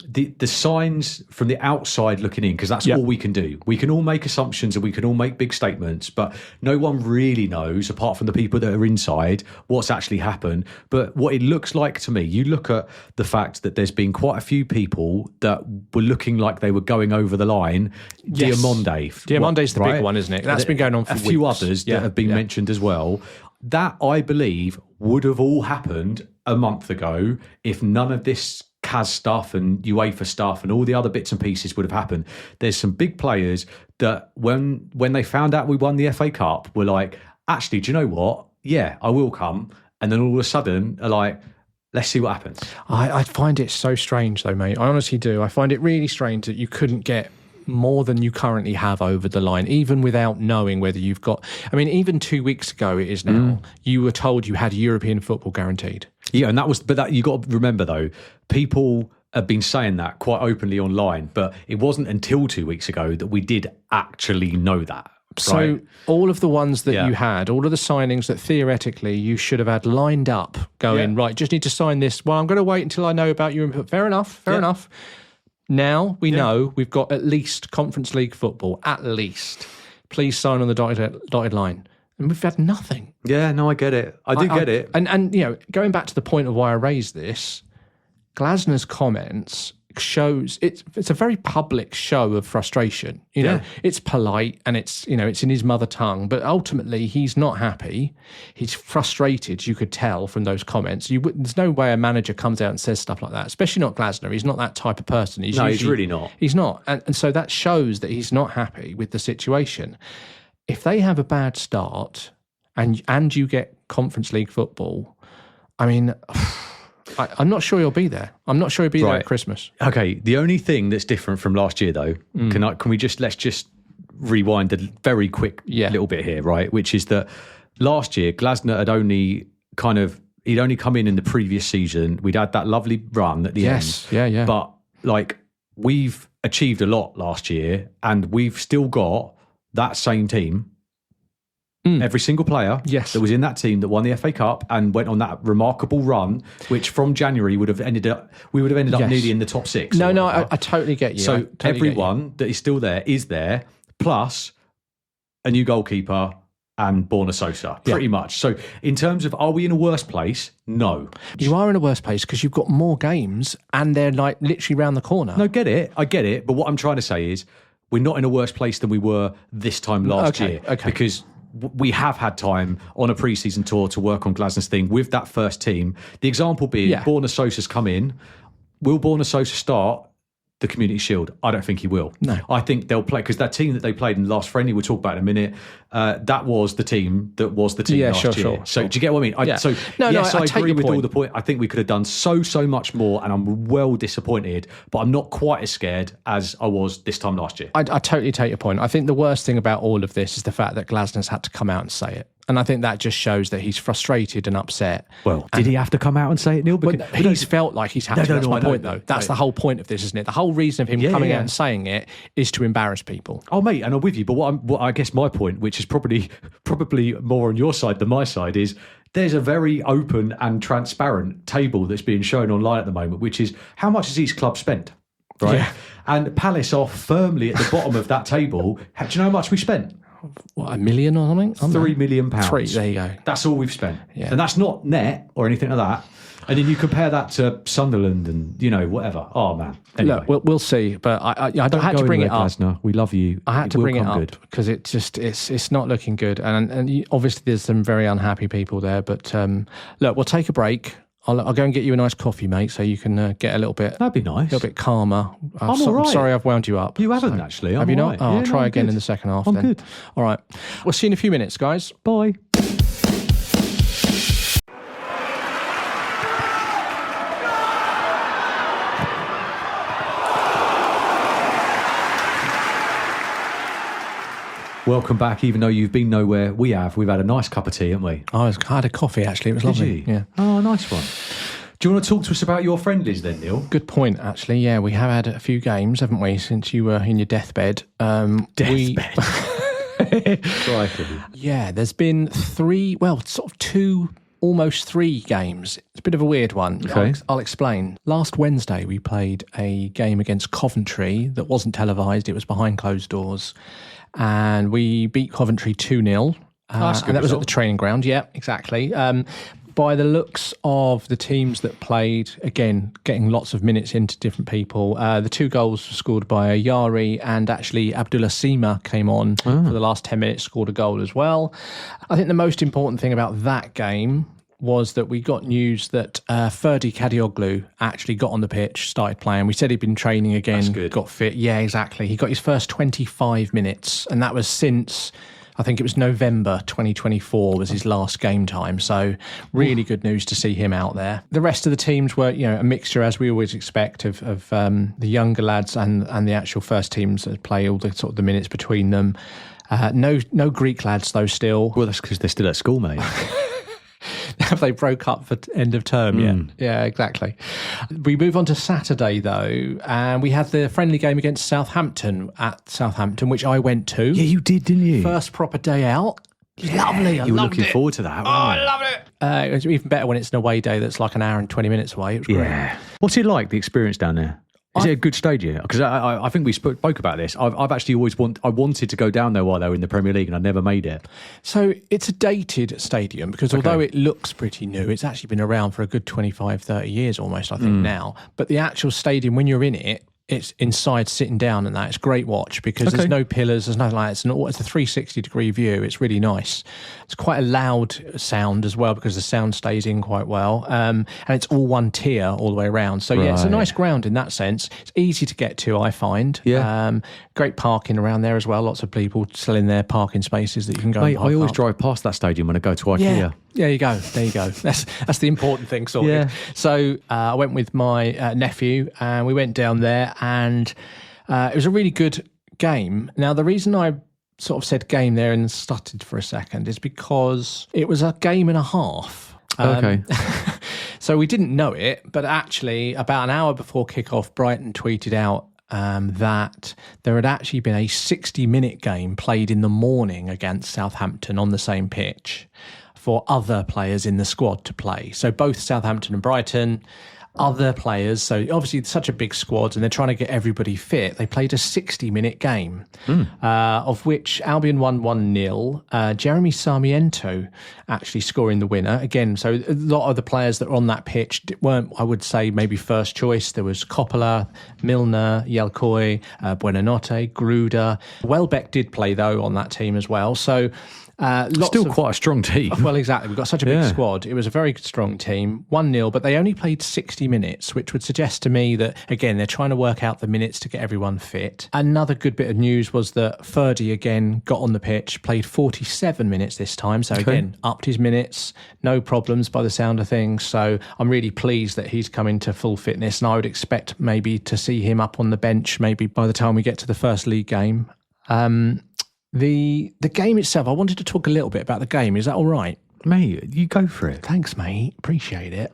The signs from the outside looking in, because that's all we can do. We can all make assumptions and we can all make big statements, but no one really knows, apart from the people that are inside, what's actually happened. But what it looks like to me, you look at the fact that there's been quite a few people that were looking like they were going over the line. Yes. Diamonde's the right? big one, isn't it? That's been going on for a few weeks. Others that have been mentioned as well. That, I believe, would have all happened a month ago if none of this CAS stuff and UEFA stuff and all the other bits and pieces would have happened. There's some big players that when they found out we won the FA Cup were like, actually, do you know what? Yeah, I will come. And then all of a sudden are like, let's see what happens. I find it so strange though, mate. I honestly do. I find it really strange that you couldn't get more than you currently have over the line, even without knowing whether you've got... I mean, even 2 weeks ago it is now, you were told you had European football guaranteed. Yeah, and that you got to remember though, people have been saying that quite openly online, but it wasn't until 2 weeks ago that we did actually know that. So right? all of the ones that you had, all of the signings that theoretically you should have had lined up going, right, just need to sign this. Well, I'm going to wait until I know about your input. Fair enough. Now we know we've got at least Conference League football, at least. Please sign on the dotted line. And we've had nothing. Yeah, no, I get it. I get it. And going back to the point of why I raised this, Glasner's comments shows it's a very public show of frustration. You know, it's polite and it's in his mother tongue, but ultimately he's not happy. He's frustrated. You could tell from those comments. There's no way a manager comes out and says stuff like that, especially not Glasner. He's not that type of person. He's really not. He's not, and so that shows that he's not happy with the situation. If they have a bad start and you get Conference League football, I mean, I'm not sure he'll be there. I'm not sure he'll be there at Christmas. Okay, the only thing that's different from last year, though, let's just rewind a very quick little bit here, right? Which is that last year, Glasner he'd only come in the previous season. We'd had that lovely run at the end. Yeah. But we've achieved a lot last year, and we've still got that same team. Every single player that was in that team that won the FA Cup and went on that remarkable run, which from January we would have ended up nearly in the top six. No, I totally get you. So everyone that is still there is there, plus a new goalkeeper and Borna Sosa, pretty much. So in terms of, are we in a worse place? No. You are in a worse place because you've got more games and they're like literally round the corner. No, I get it. But what I'm trying to say is we're not in a worse place than we were this time last year. Okay. Because we have had time on a pre-season tour to work on Glasner's thing with that first team. The example being, Borna Sosa's come in. Will Borna Sosa start the Community Shield? I don't think he will. No. I think they'll play, because that team that they played in the last friendly, we'll talk about in a minute, that was the team last year. Sure. So do you get what I mean? I agree with all the point. I think we could have done so much more, and I'm well disappointed, but I'm not quite as scared as I was this time last year. I totally take your point. I think the worst thing about all of this is the fact that Glasner's had to come out and say it. And I think that just shows that he's frustrated and upset. Well, did he have to come out and say it, Neil? He's felt like he's had to. That's my point, though. That's the whole point of this, isn't it? The whole reason of him coming out and saying it is to embarrass people. Oh, mate, and I'm with you. But what I guess my point, which is probably more on your side than my side, is there's a very open and transparent table that's being shown online at the moment, which is how much has each club spent, right? Yeah. And Palace are firmly at the bottom of that table. Do you know how much we spent? $1 million or something? £3 million. There you go. That's all we've spent. Yeah. And that's not net or anything like that. And then you compare that to Sunderland and, whatever. Oh, man. Anyway. Look, we'll see. But I had to bring it up. Glasner. We love you. I had to bring it up because it's not looking good. And obviously there's some very unhappy people there. But look, we'll take a break. I'll go and get you a nice coffee, mate, so you can get a little bit... That'd be nice. A little bit calmer. I'm all right. I'm sorry I've wound you up. You haven't, actually. Have you not? Right. Oh, I'll try again in the second half then. I'm good. All right. We'll see you in a few minutes, guys. Bye. Welcome back, even though you've been nowhere. We've had a nice cup of tea, haven't we? I had a coffee, actually. It was lovely. Did you? Yeah. Oh, nice one. Do you want to talk to us about your friendlies then, Neil? Good point, actually. Yeah, we have had a few games, haven't we, since you were in your deathbed. Deathbed? Yeah, there's been two, almost 3 games. It's a bit of a weird one. Okay. I'll explain. Last Wednesday, we played a game against Coventry that wasn't televised. It was behind closed doors. And we beat Coventry 2-0. That's good. And that was at the training ground. Yeah, exactly. By the looks of the teams that played, again, getting lots of minutes into different people, the 2 goals were scored by Yari, and actually Abdullah Sima came on for the last 10 minutes, scored a goal as well. I think the most important thing about that game was that we got news that Ferdi Kadioglu actually got on the pitch, started playing. We said he'd been training again, That's good. Got fit. Yeah, exactly. He got his first 25 minutes, and that was since... I think it was November 2024 was his last game time. So really good news to see him out there. The rest of the teams were, a mixture, as we always expect, of the younger lads and the actual first teams that play all the sort of the minutes between them. No Greek lads, though, still. Well, that's because they're still at school, mate. Have they broke up for end of term yet? Yeah, exactly. We move on to Saturday, though, and we had the friendly game against Southampton at Southampton, which I went to. Yeah, you did, didn't you? First proper day out. Lovely. You were looking forward to that, weren't you? I loved it. It was even better when it's an away day that's like an hour and 20 minutes away. It was great. Yeah. What's it like, the experience down there? Is it a good stadium? Because I think we spoke about this. I've actually always wanted to go down there while they were in the Premier League, and I never made it. So it's a dated stadium because although it looks pretty new, it's actually been around for a good 25, 30 years almost, I think, now. But the actual stadium, when you're in it, it's inside sitting down and that. It's a great watch because there's no pillars, there's nothing like that. It's a 360-degree view. It's really nice. It's quite a loud sound as well because the sound stays in quite well. And it's all one tier all the way around. So, yeah, it's a nice ground in that sense. It's easy to get to, I find. Yeah. Great parking around there as well. Lots of people selling their parking spaces that you can go and park I always up. drive past that stadium when I go to IKEA. Yeah. There you go. That's the important thing sorted. Yeah. So I went with my nephew and we went down there and it was a really good game. Now, the reason I sort of said game there and stuttered for a second is because it was a game and a half. Okay. So we didn't know it, but actually about an hour before kickoff, Brighton tweeted out that there had actually been a 60-minute game played in the morning against Southampton on the same pitch for other players in the squad to play. So both Southampton and Brighton, other players. So obviously it's such a big squad and they're trying to get everybody fit. They played a 60-minute game, of which Albion won 1-0. Jeremy Sarmiento actually scoring the winner. Again, so a lot of the players that were on that pitch weren't, I would say, maybe first choice. There was Coppola, Milner, Yelkoy, Buonanotte, Gruder. Welbeck did play, though, on that team as well. So still quite a strong team. Well, exactly. We've got such a big squad. It was a very strong team. 1-0, but they only played 60 minutes, which would suggest to me that, again, they're trying to work out the minutes to get everyone fit. Another good bit of news was that Ferdy, again, got on the pitch, played 47 minutes this time. So, again, upped his minutes. No problems by the sound of things. So I'm really pleased that he's come into full fitness. And I would expect maybe to see him up on the bench maybe by the time we get to the first league game. The game itself, I wanted to talk a little bit about the game. Is that all right? Mate, you go for it. Thanks, mate. Appreciate it.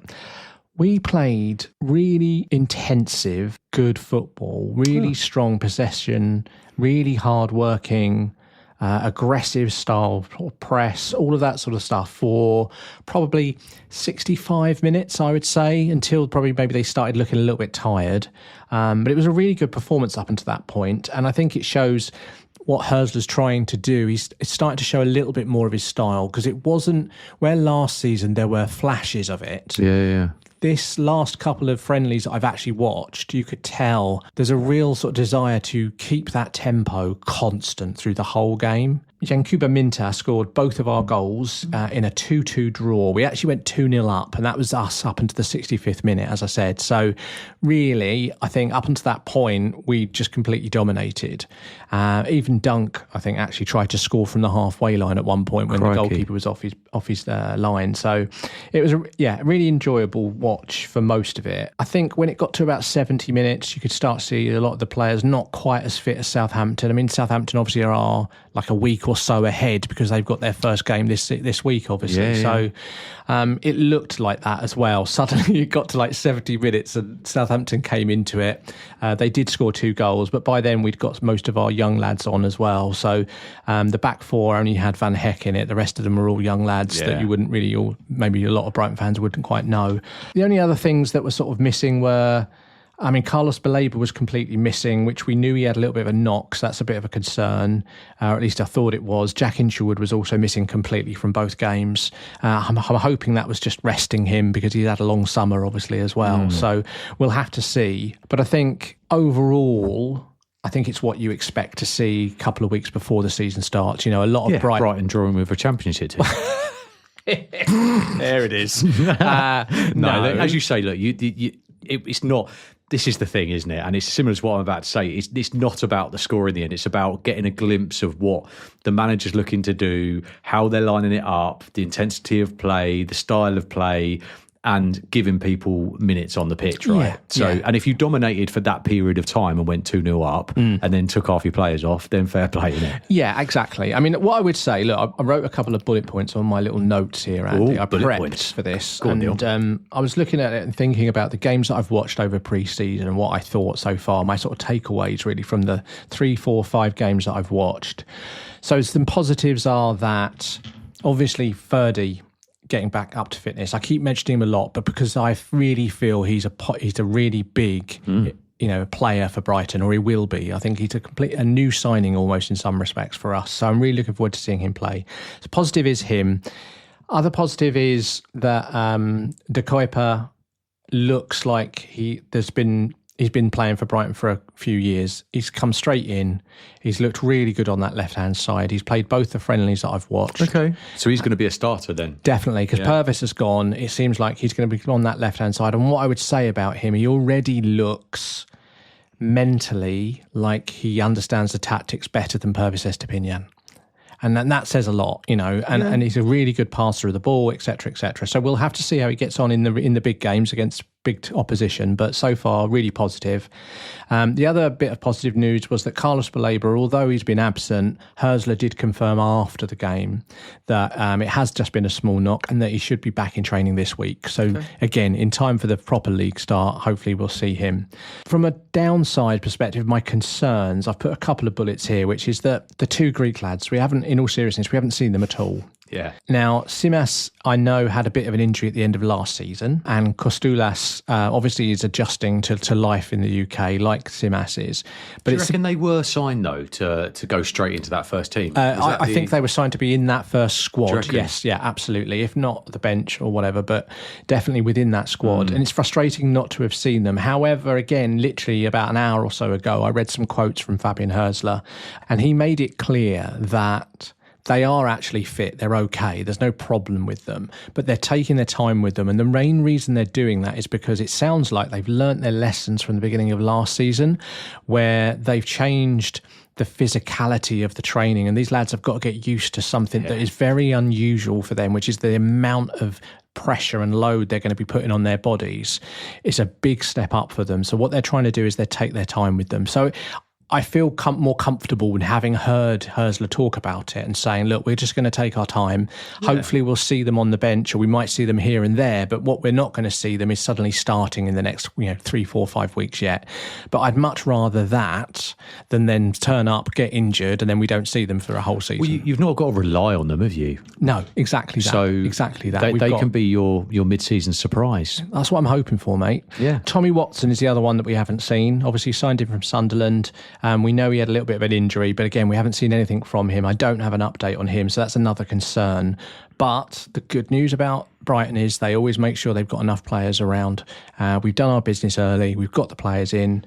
We played really intensive, good football, really strong possession, really hard-working, aggressive style press, all of that sort of stuff for probably 65 minutes, I would say, until probably maybe they started looking a little bit tired. But it was a really good performance up until that point, and I think it shows what Hörsler's trying to do. He's starting to show a little bit more of his style, because it wasn't where last season there were flashes of it. Yeah. This last couple of friendlies I've actually watched, you could tell there's a real sort of desire to keep that tempo constant through the whole game. Yankuba Minta scored both of our goals in a 2-2 draw. We actually went 2-0 up, and that was us up until the 65th minute, as I said. So really, I think up until that point, we just completely dominated. Even Dunk, I think, actually tried to score from the halfway line at one point when the goalkeeper was off his line. So it was a really enjoyable watch for most of it. I think when it got to about 70 minutes, you could start to see a lot of the players not quite as fit as Southampton. I mean, Southampton obviously are like a week or so ahead because they've got their first game this week, obviously. So it looked like that as well. Suddenly it got to like 70 minutes and Southampton came into it. They did score 2 goals, but by then we'd got most of our young lads on as well. So the back four only had Van Heck in it. The rest of them were all young lads that you wouldn't really, or maybe a lot of Brighton fans wouldn't quite know. The only other things that were sort of missing were, I mean, Carlos Baleba was completely missing, which we knew he had a little bit of a knock, so that's a bit of a concern, or at least I thought it was. Jack Hinshelwood was also missing completely from both games. I'm hoping that was just resting him because he's had a long summer, obviously, as well. So we'll have to see. But I think overall, I think it's what you expect to see a couple of weeks before the season starts. You know, a lot of Brighton drawing with a championship team. There it is. No, as you say, look, it's not. This is the thing, isn't it? And it's similar to what I'm about to say. It's not about the score in the end. It's about getting a glimpse of what the manager's looking to do, how they're lining it up, the intensity of play, the style of play, and giving people minutes on the pitch, right? And if you dominated for that period of time and went 2-0 up and then took half your players off, then fair play, innit? Yeah, exactly. I mean, what I would say, look, I wrote a couple of bullet points on my little notes here, Andy. I prepped for this. I was looking at it and thinking about the games that I've watched over pre-season and what I thought so far, my sort of takeaways really from the 3, 4, 5 games that I've watched. So some positives are that, obviously, Ferdy getting back up to fitness. I keep mentioning him a lot, but because I really feel he's a really big, player for Brighton, or he will be. I think he's a new signing almost in some respects for us. So I'm really looking forward to seeing him play. So positive is him. Other positive is that De Kuyper looks like he's been playing for Brighton for a few years. He's come straight in. He's looked really good on that left-hand side. He's played both the friendlies that I've watched. Okay. So he's going to be a starter then? Definitely, because Purvis has gone. It seems like he's going to be on that left-hand side. And what I would say about him, he already looks mentally like he understands the tactics better than Purvis Estupiñán. And that says a lot, and he's a really good passer of the ball, etc., etc. So we'll have to see how he gets on in the big games against big opposition, but so far really positive. The other bit of positive news was that Carlos Baleba, although he's been absent, Hörsler did confirm after the game that it has just been a small knock and that he should be back in training this week. So again, in time for the proper league start, hopefully we'll see him. From a downside perspective, my concerns, I've put a couple of bullets here, which is that the 2 Greek lads, in all seriousness, we haven't seen them at all. Yeah. Now, Simas, I know, had a bit of an injury at the end of last season, and Kostoulas obviously is adjusting to life in the UK like Simas is. But do you reckon they were signed, though, to go straight into that first team? I think they were signed to be in that first squad. Yes, yeah, absolutely. If not the bench or whatever, but definitely within that squad. And it's frustrating not to have seen them. However, again, literally about an hour or so ago, I read some quotes from Fabian Hörsler, and he made it clear that they are actually fit. They're okay. There's no problem with them, but they're taking their time with them. And the main reason they're doing that is because it sounds like they've learnt their lessons from the beginning of last season, where they've changed the physicality of the training. And these lads have got to get used to something that is very unusual for them, which is the amount of pressure and load they're going to be putting on their bodies. It's a big step up for them. So what they're trying to do is they take their time with them. So I feel more comfortable in having heard Hörsler talk about it and saying, look, we're just going to take our time. Yeah. Hopefully we'll see them on the bench, or we might see them here and there, but what we're not going to see them is suddenly starting in the next 3, 4, 5 weeks yet. But I'd much rather that than then turn up, get injured, and then we don't see them for a whole season. Well, you've not got to rely on them, have you? No, exactly that. So exactly that. They can be your mid-season surprise. That's what I'm hoping for, mate. Yeah. Tommy Watson is the other one that we haven't seen. Obviously signed him from Sunderland. We know he had a little bit of an injury, but again, we haven't seen anything from him. I don't have an update on him, so that's another concern. But the good news about Brighton is they always make sure they've got enough players around. We've done our business early. We've got the players in.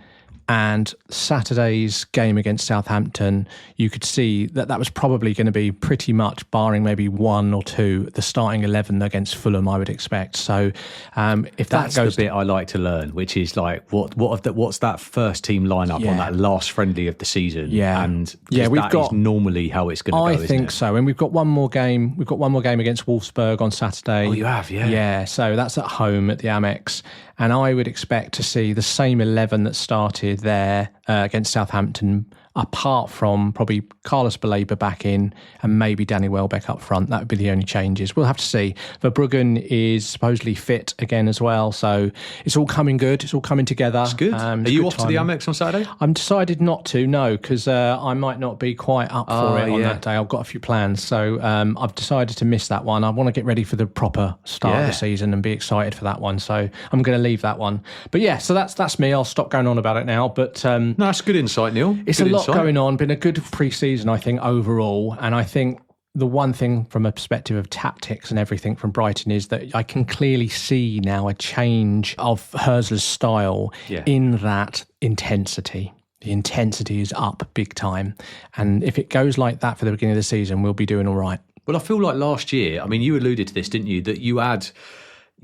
And Saturday's game against Southampton, you could see that was probably going to be pretty much, barring maybe one or two, the starting 11 against Fulham, I would expect. So if that's that goes... the bit I like to learn, which is like, what's that first team lineup on that last friendly of the season? Yeah. And is normally how it's going to go, I think so. And we've got one more game. We've got one more game against Wolfsburg on Saturday. Oh, you have, yeah. Yeah, so that's at home at the Amex. And I would expect to see the same 11 that started there against Southampton, apart from probably Carlos Baleba back in and maybe Danny Welbeck up front. That would be the only changes. We'll have to see. Verbruggen is supposedly fit again as well. So it's all coming good. It's all coming together. That's good. Are you off to the Amex on Saturday? I'm decided not to, no, because I might not be quite up for it on that day. I've got a few plans. So I've decided to miss that one. I want to get ready for the proper start of the season and be excited for that one. So I'm going to leave that one. But yeah, so that's me. I'll stop going on about it now. But no, that's good insight, Neil. It's a lot going on. Been a good pre-season, I think, overall. And I think the one thing from a perspective of tactics and everything from Brighton is that I can clearly see now a change of Hösler's style in that intensity. The intensity is up big time. And if it goes like that for the beginning of the season, we'll be doing all right. Well, I feel like last year, I mean, you alluded to this, didn't you, that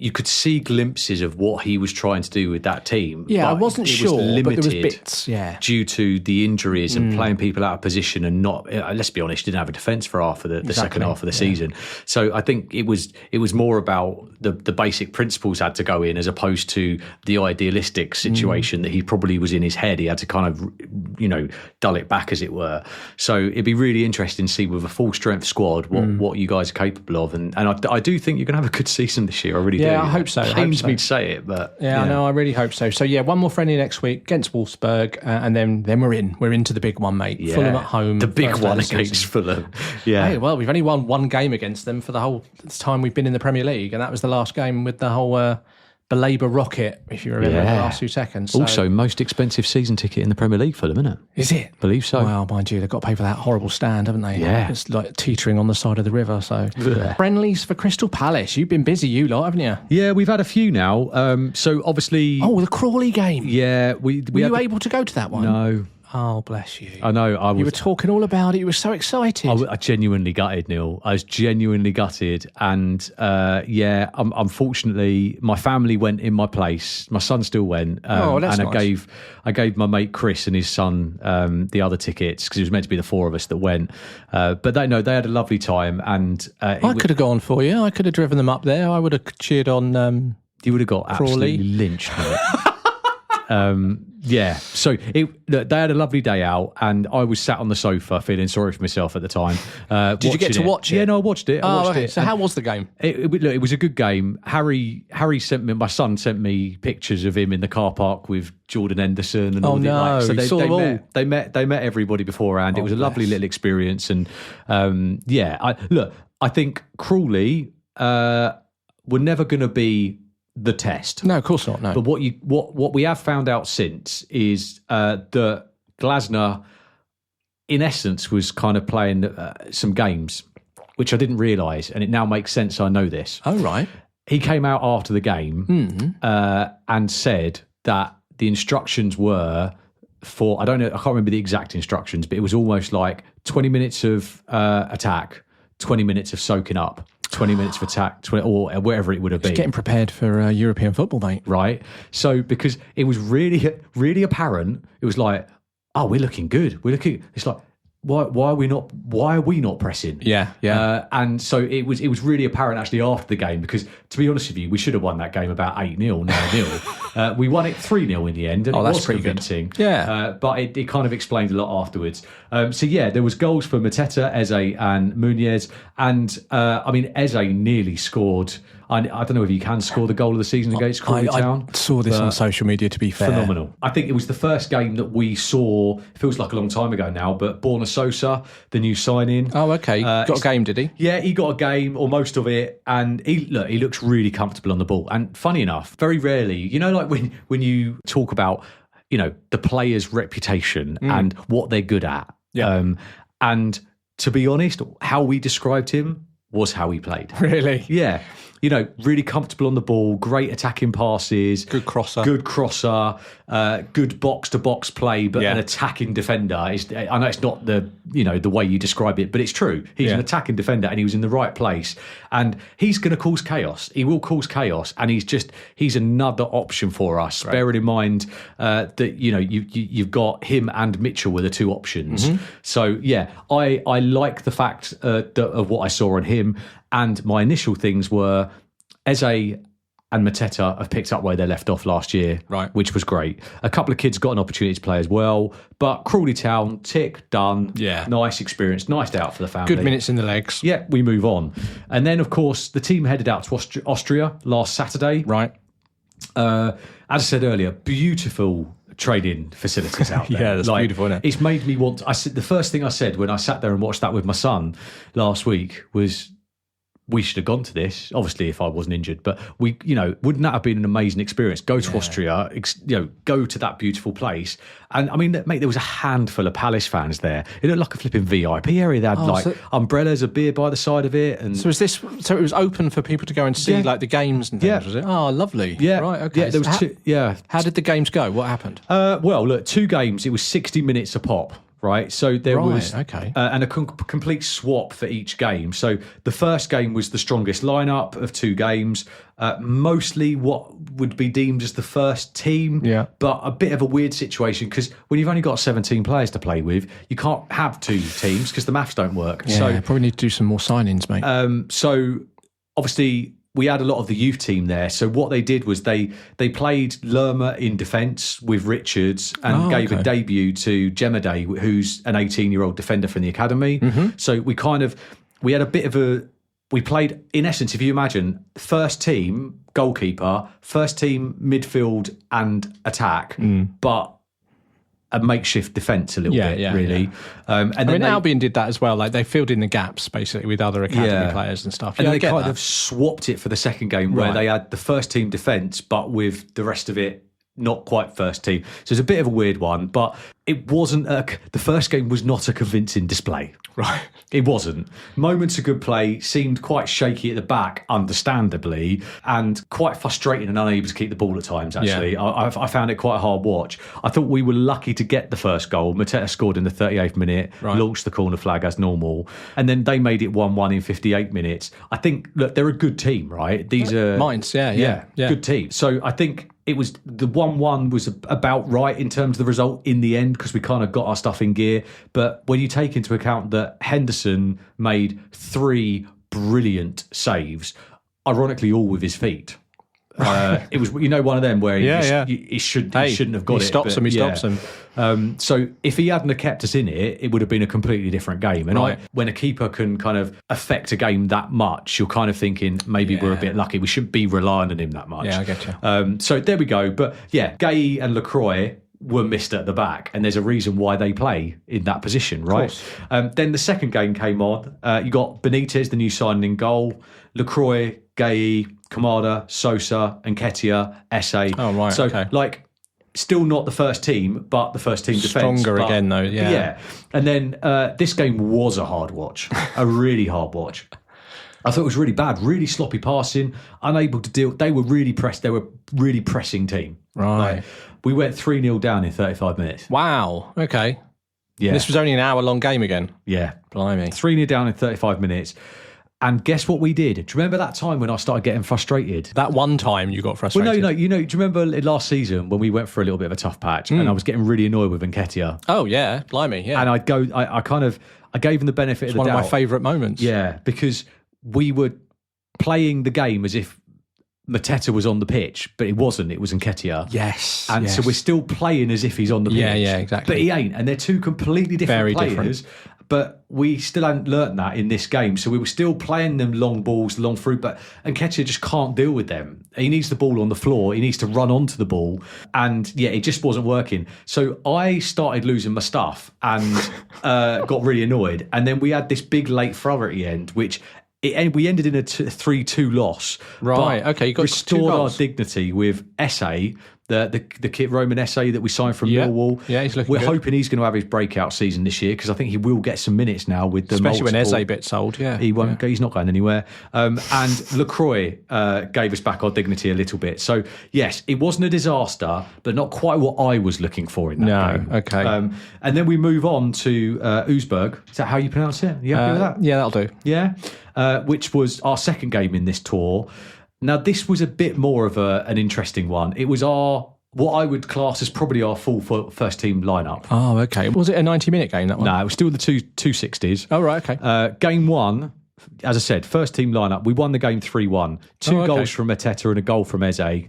you could see glimpses of what he was trying to do with that team. Yeah, I wasn't sure, but there was bits, due to the injuries and playing people out of position and not, let's be honest, didn't have a defence for half of the second half of the season. So I think it was more about the basic principles had to go in as opposed to the idealistic situation that he probably was in his head. He had to kind of, dull it back, as it were. So it'd be really interesting to see with a full strength squad what you guys are capable of. And I do think you're going to have a good season this year. I really do. Yeah, I hope so. Pains me to say it, but yeah, no, I really hope so. So yeah, one more friendly next week against Wolfsburg, and then we're in. We're into the big one, mate. Yeah. Fulham at home. The big one against Fulham. Yeah. Hey, well, we've only won one game against them for the whole time we've been in the Premier League, and that was the last game with the whole Baleba rocket, if you remember, the last 2 seconds. So, also, most expensive season ticket in the Premier League for them, isn't it? Is it? Believe so. Well, mind you, they've got to pay for that horrible stand, haven't they? Yeah. It's like teetering on the side of the river. So Friendlies for Crystal Palace. You've been busy, you lot, haven't you? Yeah, we've had a few now. So obviously... Oh, the Crawley game. Yeah. Were you able to go to that one? No. Oh, bless you. I know. You were talking all about it. You were so excited. I genuinely gutted, Neil. I was genuinely gutted. And unfortunately, my family went in my place. My son still went. That's and nice. I gave my mate Chris and his son the other tickets because it was meant to be the four of us that went. But they had a lovely time. And I could have gone for you. I could have driven them up there. I would have cheered on you would have got Crawley. Absolutely lynched, mate. So they had a lovely day out, and I was sat on the sofa feeling sorry for myself at the time. Did you get to watch it? Yeah, no, I watched it. So how was the game? It was a good game. Harry sent me, my son sent me pictures of him in the car park with Jordan Henderson and all no, so they met everybody beforehand. It was a lovely little experience, and I think Crawley were never going to be the test. No, of course not. No, but what we have found out since is that Glasner, in essence, was kind of playing some games, which I didn't realise, and it now makes sense. I know this. Oh, right. He came out after the game and said that the instructions were for, I can't remember the exact instructions, but it was almost like 20 minutes of attack, 20 minutes of soaking up. 20 minutes of attack, or wherever it would have been. Getting prepared for European football, mate. Right. So, because it was really, really apparent, it was like, oh, we're looking good. It's like, why are we not pressing? Yeah. And so it was really apparent actually after the game, because to be honest with you, we should have won that game about 8-0, 9-0. We won it 3-0 in the end, and it that's was pretty convincing. Good. Yeah. But it kind of explained a lot afterwards. There was goals for Mateta, Eze and Muniz, and Eze nearly scored. I don't know if you can score the goal of the season against Crawley Town. I saw this on social media, to be fair. Phenomenal. I think it was the first game that we saw, feels like a long time ago now, but Borna Sosa, the new signing. Oh, okay. Got a game, did he? Yeah, he got a game, or most of it, and he looks really comfortable on the ball. And funny enough, very rarely, like when you talk about the player's reputation and what they're good at. Yeah. And to be honest, how we described him was how he played. Really? Yeah. Really comfortable on the ball, great attacking passes. Good crosser. Good box-to-box play, but an attacking defender. I know it's not the way you describe it, but it's true. He's an attacking defender and he was in the right place. And he's going to cause chaos. He will cause chaos. And he's another option for us. Right. Bearing in mind that, you've got him and Mitchell were the two options. Mm-hmm. So, I like the fact of what I saw on him. And my initial things were Eze and Mateta have picked up where they left off last year, right? Which was great. A couple of kids got an opportunity to play as well. But Crawley Town, tick, done. Yeah. Nice experience, nice day out for the family. Good minutes in the legs. Yeah, we move on. And then, of course, the team headed out to Austria last Saturday. Right. As I said earlier, beautiful training facilities out there. Yeah, that's beautiful, isn't it? It's made me want... the first thing I said when I sat there and watched that with my son last week was... we should have gone to this, obviously, if I wasn't injured. But wouldn't that have been an amazing experience? Go to Austria, go to that beautiful place. And I mean, mate, there was a handful of Palace fans there. It looked like a flipping VIP area. They had umbrellas, a beer by the side of it. And so it was open for people to go and see like the games and things, was it? Oh, lovely. Yeah. Right, okay. Yeah, there was two. Yeah. How did the games go? What happened? Well, look, 2 games. It was 60 minutes a pop. Right, so there was and a complete swap for each game. So the first game was the strongest lineup of 2 games, mostly what would be deemed as the first team. Yeah, but a bit of a weird situation because when you've only got 17 players to play with, you can't have 2 teams because the maths don't work. Yeah, so probably need to do some more signings, mate. So obviously, we had a lot of the youth team there. So what they did was they played Lerma in defence with Richards and gave a debut to Gemade, who's an 18-year-old defender from the academy. Mm-hmm. So we had a bit of we played, in essence, if you imagine, first team goalkeeper, first team midfield and attack, but a makeshift defence a little bit, really. Yeah. And Albion did that as well. Like they filled in the gaps basically with other academy players and stuff. And they kind of swapped it for the second game where they had the first team defence, but with the rest of it not quite first team. So it's a bit of a weird one, but it wasn't the first game was not a convincing display. Right. It wasn't. Moments of good play, seemed quite shaky at the back, understandably, and quite frustrating and unable to keep the ball at times, actually. Yeah. I found it quite a hard watch. I thought we were lucky to get the first goal. Mateta scored in the 38th minute, launched the corner flag as normal, and then they made it 1-1 in 58 minutes. I think, look, they're a good team, right? These are... Mainz, yeah. Good team. So I think... it was the 1-1 was about right in terms of the result in the end because we kind of got our stuff in gear. But when you take into account that Henderson made 3 brilliant saves, ironically all with his feet. It was, one of them where he shouldn't have got it. He stops him. So if he hadn't have kept us in it would have been a completely different game. And when a keeper can kind of affect a game that much, you're kind of thinking maybe we're a bit lucky. We shouldn't be relying on him that much. Yeah, I get you. So there we go. But Gay and Lacroix were missed at the back, and there's a reason why they play in that position, right? Then the second game came on. You got Benitez, the new signing, in goal. Lacroix, Gay, Kamada, Sosa, and Nketiah, Eze. Oh, right, so, still not the first team, but the first team defence. Stronger again, though, Yeah. And then this game was a hard watch, a really hard watch. I thought it was really bad, really sloppy passing, unable to deal. They were really pressed. They were really pressing team. Right. We went 3-0 down in 35 minutes. Wow. Okay. Yeah. And this was only an hour-long game again. Yeah. Blimey. 3-0 down in 35 minutes. And guess what we did? Do you remember that time when I started getting frustrated? That one time you got frustrated? Well, no. Do you remember last season when we went for a little bit of a tough patch and I was getting really annoyed with Nketiah? Oh, yeah. Blimey, yeah. And I gave him the benefit of the doubt. It's one of my favourite moments. Yeah, because we were playing the game as if Mateta was on the pitch, but it wasn't. It was Nketiah. Yes. And so we're still playing as if he's on the pitch. Yeah, exactly. But he ain't. And they're 2 completely different players. But we still hadn't learnt that in this game. So we were still playing them long balls, long through. But Nketiah just can't deal with them. He needs the ball on the floor. He needs to run onto the ball. And it just wasn't working. So I started losing my stuff and got really annoyed. And then we had this big late throw at the end, which... we ended in a 3-2 loss. Right, okay. You got restored our dignity with Eze the kid Roman Esse that we signed from Millwall. Yeah, he's looking We're good. hoping he's going to have his breakout season this year because I think he will get some minutes now with the especially when multiple. Eze gets old. Yeah, He won't. He's not going anywhere. And LaCroix gave us back our dignity a little bit. So yes, it wasn't a disaster, but not quite what I was looking for in that game. Okay. And then we move on to Uzberg. Is that how you pronounce it? You happy with that? Yeah, that'll do. Yeah, which was our second game in this tour. Now, this was a bit more of an interesting one. It was what I would class as probably our full first team lineup. Oh, okay. Was it a 90-minute game, that one? No, it was still the 260s. Oh, right, okay. Game one, as I said, first team lineup. We won the game 3-1. Two goals from Mateta and a goal from Eze.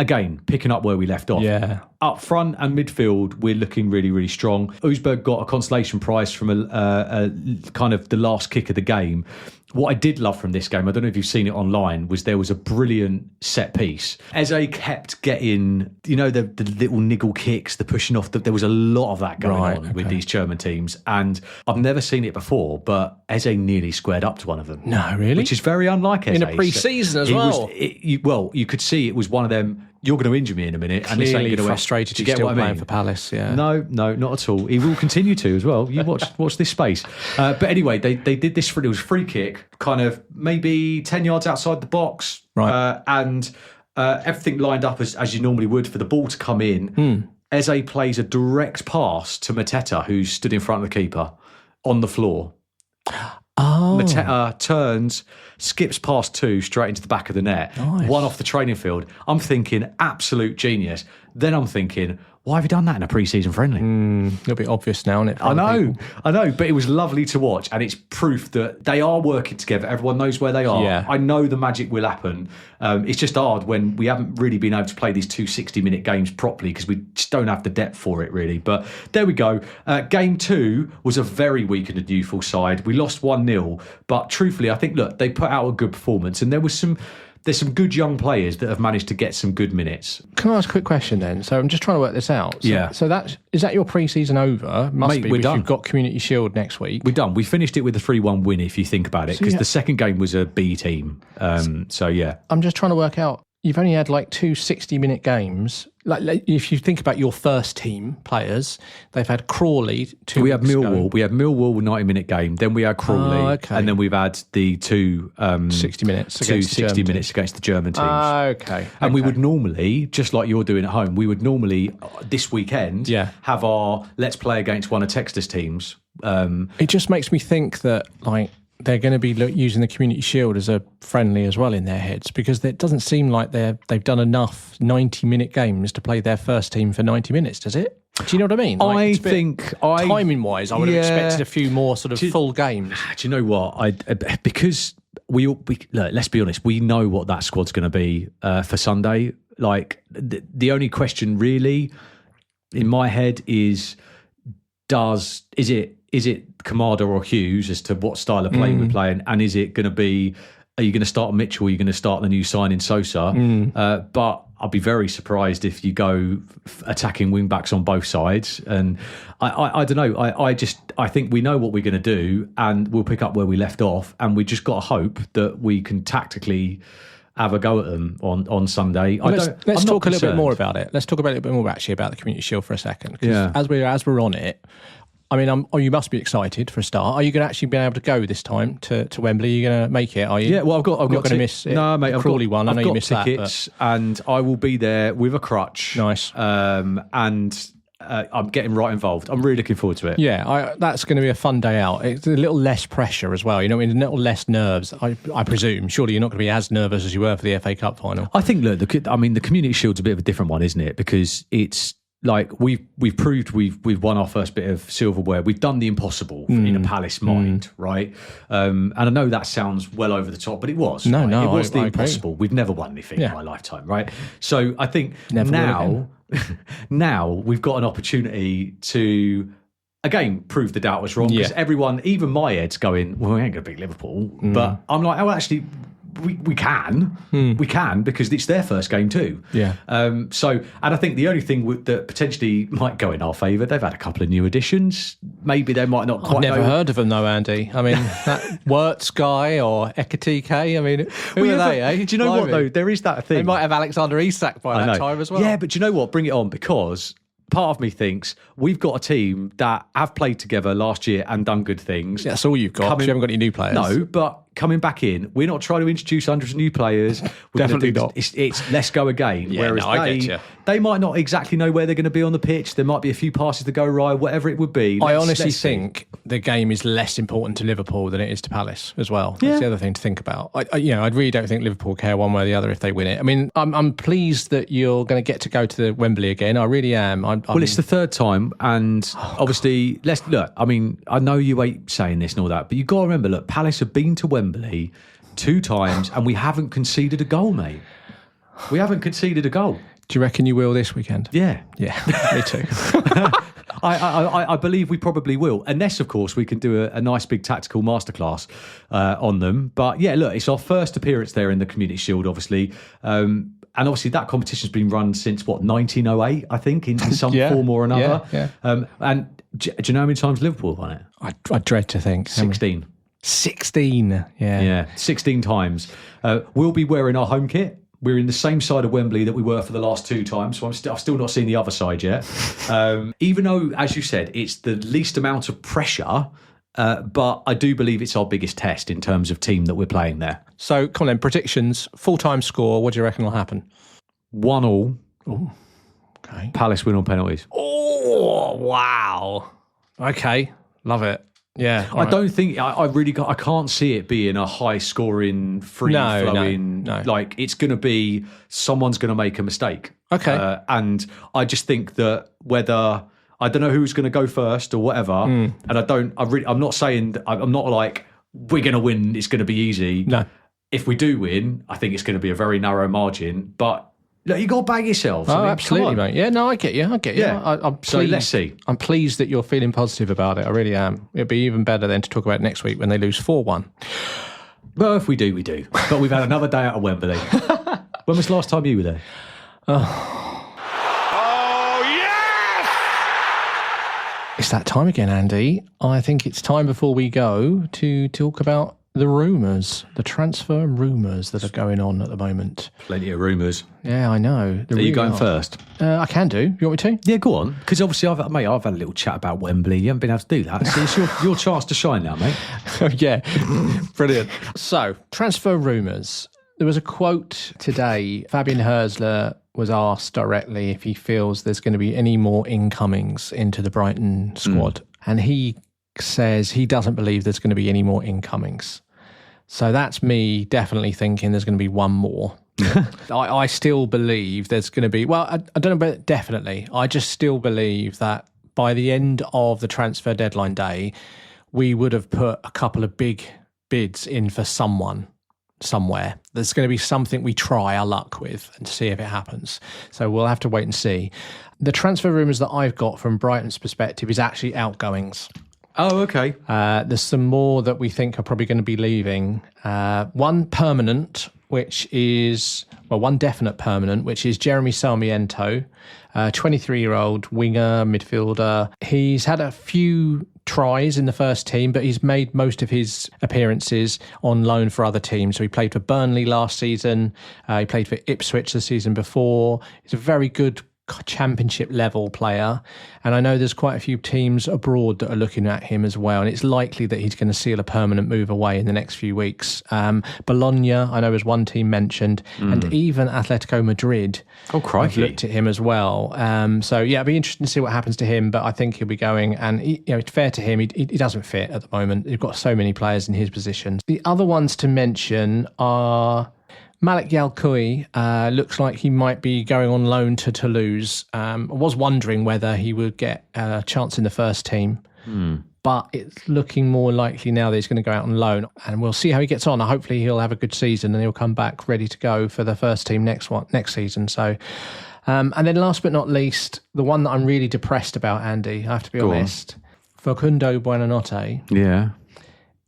Again, picking up where we left off. Yeah. Up front and midfield, we're looking really, really strong. Uzberg got a consolation prize from a kind of the last kick of the game. What I did love from this game, I don't know if you've seen it online, was there was a brilliant set piece. Eze kept getting, the little niggle kicks, the pushing off. There was a lot of that going on with these German teams. And I've never seen it before, but Eze nearly squared up to one of them. No, really? Which is very unlike Eze. In a pre-season as well. You could see it was one of them, you're going to injure me in a minute. Clearly and this ain't going to frustrated do you get still what I mean? playing for Palace, yeah. No, not at all. He will continue to as well. You watch this space. But anyway, they did this, it was a free kick, kind of maybe 10 yards outside the box. Right. And everything lined up as you normally would for the ball to come in. Eze plays a direct pass to Mateta, who's stood in front of the keeper on the floor. Oh. Mateta turns, skips past two straight into the back of the net. Nice. One off the training field. I'm thinking absolute genius. Then I'm thinking, why have you done that in a pre-season friendly? A little bit obvious now, isn't it? I know, but it was lovely to watch, and it's proof that they are working together. Everyone knows where they are. Yeah. I know the magic will happen. It's just hard when we haven't really been able to play these 2 60-minute games properly because we just don't have the depth for it, really. But there we go. Game 2 was a very weak and a youthful side. We lost 1-0, but truthfully, I think, look, they put out a good performance, and there's some good young players that have managed to get some good minutes. Can I ask a quick question then? So I'm just trying to work this out. So, Yeah. So is that your pre-season over? Must Mate, be, we're because done. you've got Community Shield next week. We're done. We finished it with a 3-1 win, if you think about it, because the second game was a B team. So, yeah. I'm just trying to work out, you've only had like 2 60-minute games. Like if you think about your first team players, they've had Crawley 2 We had weeks Millwall. ago. We had Millwall 90-minute game. Then we had Crawley, and then we've had the 2 60 minutes 2 against the 60 German minutes against the German teams. Okay. And we would normally, just like you're doing at home, we would normally this weekend have our let's play against one of Texter's teams. It just makes me think that like they're going to be using the Community Shield as a friendly as well in their heads, because it doesn't seem like they've done enough 90-minute games to play their first team for 90 minutes, does it? Do you know what I mean? I think timing-wise, I would have expected a few more sort of full games. Do you know what? Because we look, let's be honest, we know what that squad's going to be for Sunday. Like the only question really in my head is it Kamada or Hughes as to what style of play we're playing, and is it going to be, are you going to start Mitchell, are you going to start the new signing Sosa? But I'll be very surprised if you go attacking wing backs on both sides. And I don't know. I think we know what we're going to do, and we'll pick up where we left off. And we just got to hope that we can tactically have a go at them on Sunday. Well, let's talk a little bit more about it. Let's talk about a little bit more actually about the Community Shield for a second. Yeah. As we're on it, I mean, you must be excited for a start. Are you going to actually be able to go this time to Wembley? Are you going to make it? Are you? Yeah. Well, I've got going to miss it. No, mate. The Crawley one. I know you missed tickets, that, and I will be there with a crutch. Nice. And I'm getting right involved. I'm really looking forward to it. Yeah, that's going to be a fun day out. It's a little less pressure as well. A little less nerves. I presume. Surely you're not going to be as nervous as you were for the FA Cup final. I think. Look, the Community Shield's a bit of a different one, isn't it? Because it's like we've proved we've won our first bit of silverware. We've done the impossible in a Palace mind, right? And I know that sounds well over the top, but it was. No, right? no, it was I the agree. impossible. We've never won anything in my lifetime, right? So I think now we've got an opportunity to again prove the doubt was wrong, because everyone, even my head's going, well, we ain't going to beat Liverpool, but I'm like, oh, actually, we can because it's their first game too. Yeah. And I think the only thing that potentially might go in our favour, they've had a couple of new additions. Maybe they might not quite. I've never heard of them though, Andy. I mean, that Wirtz guy or Ekatike. I mean, who are they? Eh? Do you know what though? There is that thing. They might have Alexander Isak by that time as well. Yeah, but do you know what? Bring it on, because part of me thinks we've got a team that have played together last year and done good things. Yeah, that's all you've got. You haven't got any new players. No, but coming back in, we're not trying to introduce hundreds of new players. Definitely not. It's let's go again. Yeah, whereas they might not exactly know where they're going to be on the pitch. There might be a few passes to go right, whatever it would be. I honestly think the game is less important to Liverpool than it is to Palace as well. That's the other thing to think about. I really don't think Liverpool care one way or the other if they win it. I mean, I'm pleased that you're going to get to go to the Wembley again. I really am. It's the third time, and obviously, let's look. I mean, I know you ain't saying this and all that, but you've got to remember, look, Palace have been to Wembley 2 times and we haven't conceded a goal, mate. We haven't conceded a goal. Do you reckon you will this weekend? Yeah. Yeah, me too. I believe we probably will, unless, of course, we can do a nice big tactical masterclass on them. But yeah, look, it's our first appearance there in the Community Shield, obviously. And obviously that competition's been run since, 1908, I think, in some form or another. Yeah. And do you know how many times Liverpool have won it? I dread to think. 16. 16, yeah. Yeah, 16 times. We'll be wearing our home kit. We're in the same side of Wembley that we were for the last 2 times, so I've still not seen the other side yet. Even though, as you said, it's the least amount of pressure, but I do believe it's our biggest test in terms of team that we're playing there. So, come on then, predictions, full-time score, what do you reckon will happen? 1-1. Oh, okay. Palace win on penalties. Oh, wow. Okay, love it. Yeah, I don't think I can't see it being a high scoring, free flowing. No. Like it's going to be someone's going to make a mistake. Okay, and I just think that whether I don't know who's going to go first or whatever, and I'm not saying I'm not like we're going to win. It's going to be easy. No, if we do win, I think it's going to be a very narrow margin, but. Look, you got to bag yourselves. Oh, absolutely, mate. Yeah, no, I get you. Yeah. I'm pleased. So let's see. I'm pleased that you're feeling positive about it. I really am. It'll be even better then to talk about next week when they lose 4-1. Well, if we do, we do. But we've had another day out of Wembley. When was the last time you were there? Oh, yes! It's that time again, Andy. I think it's time before we go to talk about the rumours, the transfer rumours that are going on at the moment. Plenty of rumours. Yeah, I know. Are you going first? I can do. You want me to? Yeah, go on. Because obviously, I've had a little chat about Wembley. You haven't been able to do that. So it's your chance to shine now, mate. Yeah, brilliant. So, transfer rumours. There was a quote today. Fabian Herzler was asked directly if he feels there's going to be any more incomings into the Brighton squad. And he says he doesn't believe there's going to be any more incomings. So that's me definitely thinking there's going to be one more. I still believe there's going to be, well, I don't know about definitely. I just still believe that by the end of the transfer deadline day, we would have put a couple of big bids in for someone somewhere. There's going to be something we try our luck with and see if it happens. So we'll have to wait and see. The transfer rumours that I've got from Brighton's perspective is actually outgoings. Oh, okay. There's some more that we think are probably going to be leaving. One permanent, one definite permanent, which is Jeremy Sarmiento, 23-year-old winger, midfielder. He's had a few tries in the first team, but he's made most of his appearances on loan for other teams. So he played for Burnley last season. He played for Ipswich the season before. He's a very good championship level player, and I know there's quite a few teams abroad that are looking at him as well, and it's likely that he's going to seal a permanent move away in the next few weeks. Bologna, I know, is one team mentioned, and even Atletico Madrid have looked at him as well. So yeah, it'll be interesting to see what happens to him, but I think he'll be going, and it's fair to him, he doesn't fit at the moment. You've got so many players in his position. The other ones to mention are Malik Yalkoui. Looks like he might be going on loan to Toulouse. I was wondering whether he would get a chance in the first team, but it's looking more likely now that he's going to go out on loan, and we'll see how he gets on. Hopefully he'll have a good season and he'll come back ready to go for the first team next season. So, and then last but not least, the one that I'm really depressed about, Andy, I have to be honest, Facundo Buonanotte. Yeah.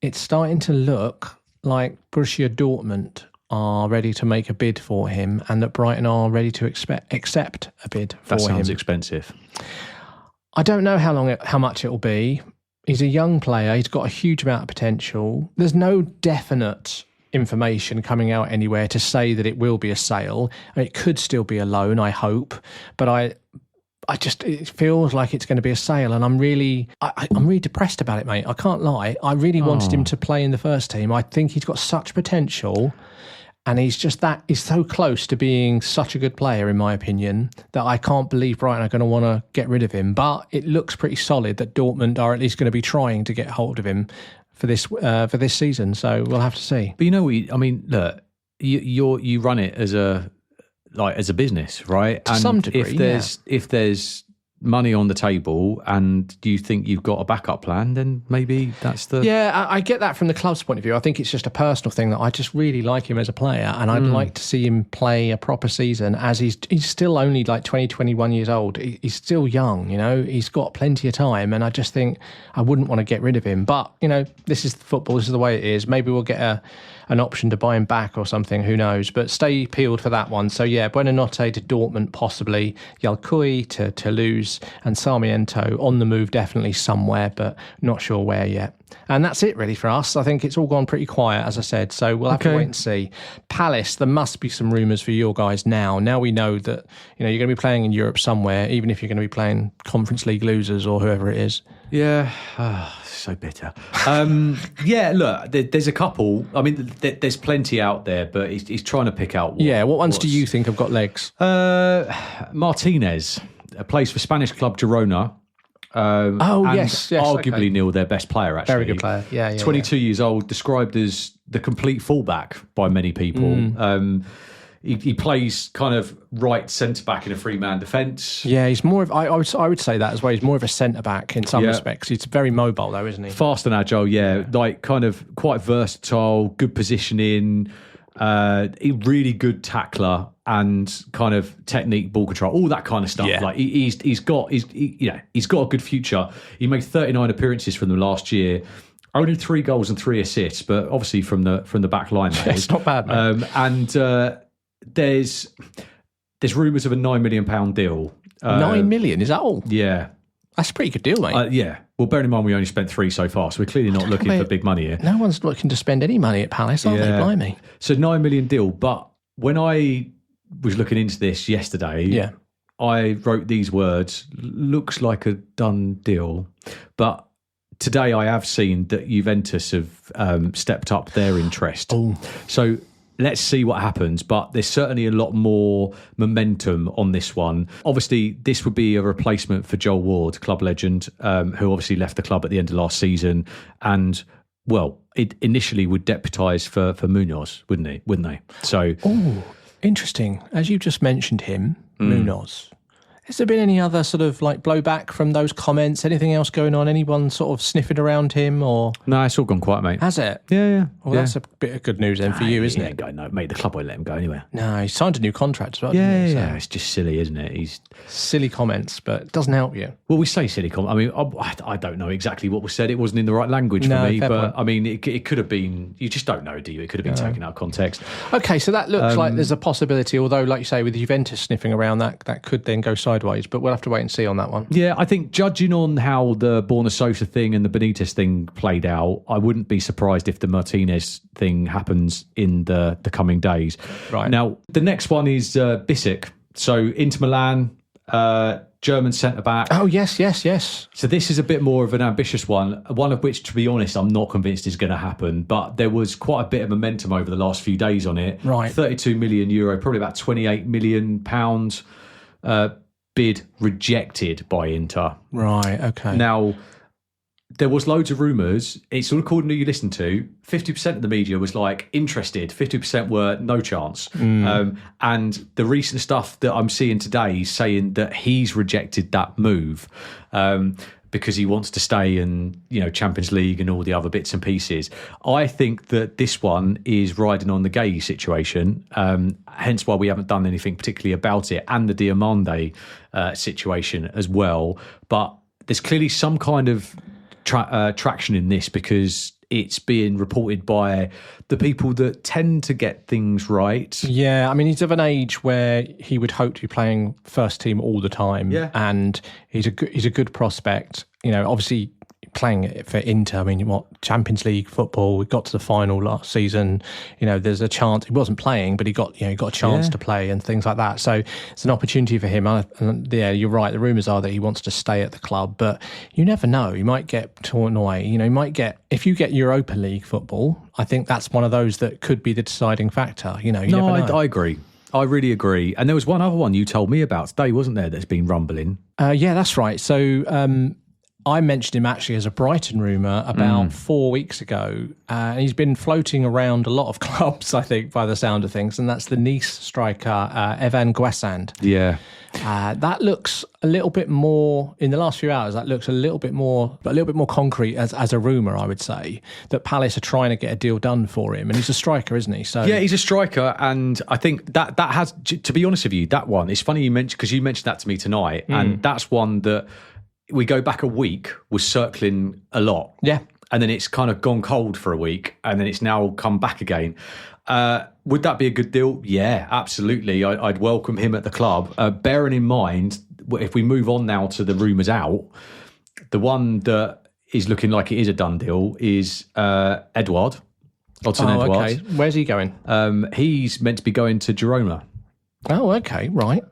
It's starting to look like Borussia Dortmund are ready to make a bid for him and that Brighton are ready to accept a bid for him. That sounds expensive. I don't know how much it will be. He's a young player. He's got a huge amount of potential. There's no definite information coming out anywhere to say that it will be a sale. It could still be a loan, I hope. But it feels like it's going to be a sale, and I'm really depressed about it, mate. I can't lie. I really wanted him to play in the first team. I think he's got such potential, and he's so close to being such a good player, in my opinion, that I can't believe Brighton are going to want to get rid of him. But it looks pretty solid that Dortmund are at least going to be trying to get hold of him for this season. So we'll have to see. But look, you run it as a business, right? To some degree, if there's money on the table and do you think you've got a backup plan, then maybe that's the... Yeah, I get that from the club's point of view. I think it's just a personal thing that I just really like him as a player, and I'd like to see him play a proper season, as he's still only like 20, 21 years old. He's still young, he's got plenty of time, and I just think I wouldn't want to get rid of him. But, this is football, this is the way it is. Maybe we'll get an option to buy him back or something, who knows, but stay peeled for that one. So yeah, Buonanotte to Dortmund possibly, Yalkui to Toulouse, and Sarmiento on the move definitely somewhere, but not sure where yet. And that's it really for us. I think it's all gone pretty quiet, as I said, so we'll have to wait and see. Palace, there must be some rumours for your guys now. Now we know that you're going to be playing in Europe somewhere, even if you're going to be playing Conference League losers or whoever it is. Yeah, so bitter. Look, there's a couple. I mean, there's plenty out there, but he's trying to pick out. What ones do you think have got legs? Martinez plays for Spanish club Girona. Yes, arguably Neil, their best player. Actually, very good player. Yeah, 22 years old, described as the complete fullback by many people. He plays kind of right centre back in a 3-man defence. Yeah, he's more of. I would say that as well. He's more of a centre back in some respects. He's very mobile though, isn't he? Fast and agile. Yeah, like kind of quite versatile, good positioning, really good tackler, and kind of technique, ball control, all that kind of stuff. Yeah. Like he's got a good future. He made 39 appearances from them last year. Only 3 goals and 3 assists, but obviously from the back line. It's not bad, mate. There's rumours of a £9 million deal. 9 million, is that all? Yeah. That's a pretty good deal, mate. Yeah. Well, bearing in mind we only spent 3 so far, so we're clearly not looking for big money here. No one's looking to spend any money at Palace, aren't they? Blimey. So £9 million deal. But when I was looking into this yesterday, I wrote these words, looks like a done deal. But today I have seen that Juventus have stepped up their interest. Oh. So let's see what happens, but there's certainly a lot more momentum on this one. Obviously, this would be a replacement for Joel Ward, club legend, who obviously left the club at the end of last season, and it initially would deputise for Munoz, wouldn't they? So, interesting. As you just mentioned him, Munoz. Has there been any other sort of like blowback from those comments? Anything else going on? Anyone sort of sniffing around him or? No, it's all gone quiet, mate. Has it? Yeah. Well, that's a bit of good news then for you, isn't it? No, mate, the club won't let him go anywhere. No, he signed a new contract as well. Yeah. It's just silly, isn't it? He's silly comments, but it doesn't help you. Well, we say silly comments. I mean, I don't know exactly what was said. It wasn't in the right language for me, but point. I mean, it could have been. You just don't know, do you? It could have been taken out of context. Okay, so that looks like there's a possibility. Although, like you say, with Juventus sniffing around, that could then go sideways. But we'll have to wait and see on that one. Yeah, I think judging on how the Borna Sosa thing and the Benitez thing played out, I wouldn't be surprised if the Martinez thing happens in the coming days. Right. Now, the next one is Bissek. So Inter Milan, German centre-back. Oh, yes. So this is a bit more of an ambitious one of which, to be honest, I'm not convinced is going to happen, but there was quite a bit of momentum over the last few days on it. Right. €32 million, probably about £28 million bid rejected by Inter. Right, okay. Now, there was loads of rumours. It's all according to who you listen to. 50% of the media was like interested. 50% were no chance. And the recent stuff that I'm seeing today is saying that he's rejected that move because he wants to stay in, Champions League and all the other bits and pieces. I think that this one is riding on the Gay situation, hence why we haven't done anything particularly about it, and the Diamande situation as well. But there's clearly some kind of traction in this because it's being reported by the people that tend to get things right. Yeah, I mean, he's of an age where he would hope to be playing first team all the time. Yeah. And he's a good prospect. You know, obviously playing it for Inter, I mean, Champions League football, we got to the final last season, you know, there's a chance, he wasn't playing, but he got a chance to play and things like that. So it's an opportunity for him. And yeah, you're right, the rumours are that he wants to stay at the club, but you never know, you might get torn away, you know, you might get, if you get Europa League football, I think that's one of those that could be the deciding factor, you know. I agree. I really agree. And there was one other one you told me about today, wasn't there, that's been rumbling? Yeah, that's right. So I mentioned him actually as a Brighton rumour about 4 weeks ago. And he's been floating around a lot of clubs, I think, by the sound of things. And that's the Nice striker, Evan Guessand. Yeah. That looks a little bit more, in the last few hours, that looks a little bit more concrete as a rumour, I would say, that Palace are trying to get a deal done for him. And he's a striker, isn't he? So yeah, he's a striker. And I think that has, to be honest with you, that one, it's funny you mentioned, because you mentioned that to me tonight. And that's one that we go back a week, was circling a lot. Yeah. And then it's kind of gone cold for a week, and then it's now come back again. Would that be a good deal? Yeah, absolutely. I'd welcome him at the club. Bearing in mind, if we move on now to the rumours out, the one that is looking like it is a done deal is Edouard. Odson Edouard. Okay. Where's he going? He's meant to be going to Girona. Oh, okay, right.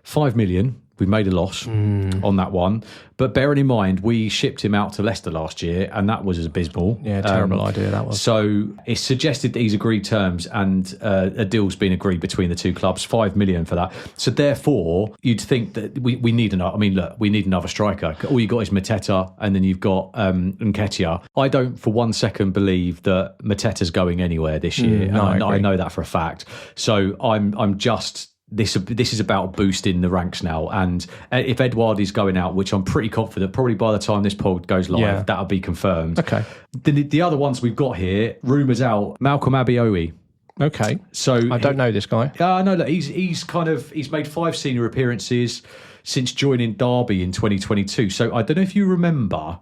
5 million. We made a loss on that one. But bearing in mind, we shipped him out to Leicester last year, and that was abysmal. Yeah, terrible idea that was. So it's suggested that he's agreed terms, and a deal's been agreed between the two clubs, 5 million for that. So therefore, you'd think that we need another. I mean, look, we need another striker. All you got is Mateta, and then you've got Nketiah. I don't for 1 second believe that Mateta's going anywhere this year. No, I know that for a fact. So I'm just. This is about boosting the ranks now, and if Edouard is going out, which I'm pretty confident, probably by the time this pod goes live, that'll be confirmed. Okay. The other ones we've got here, rumours out, Malcolm Abioi. Okay. So I don't know this guy. No, look, he's made 5 senior appearances since joining Derby in 2022. So I don't know if you remember,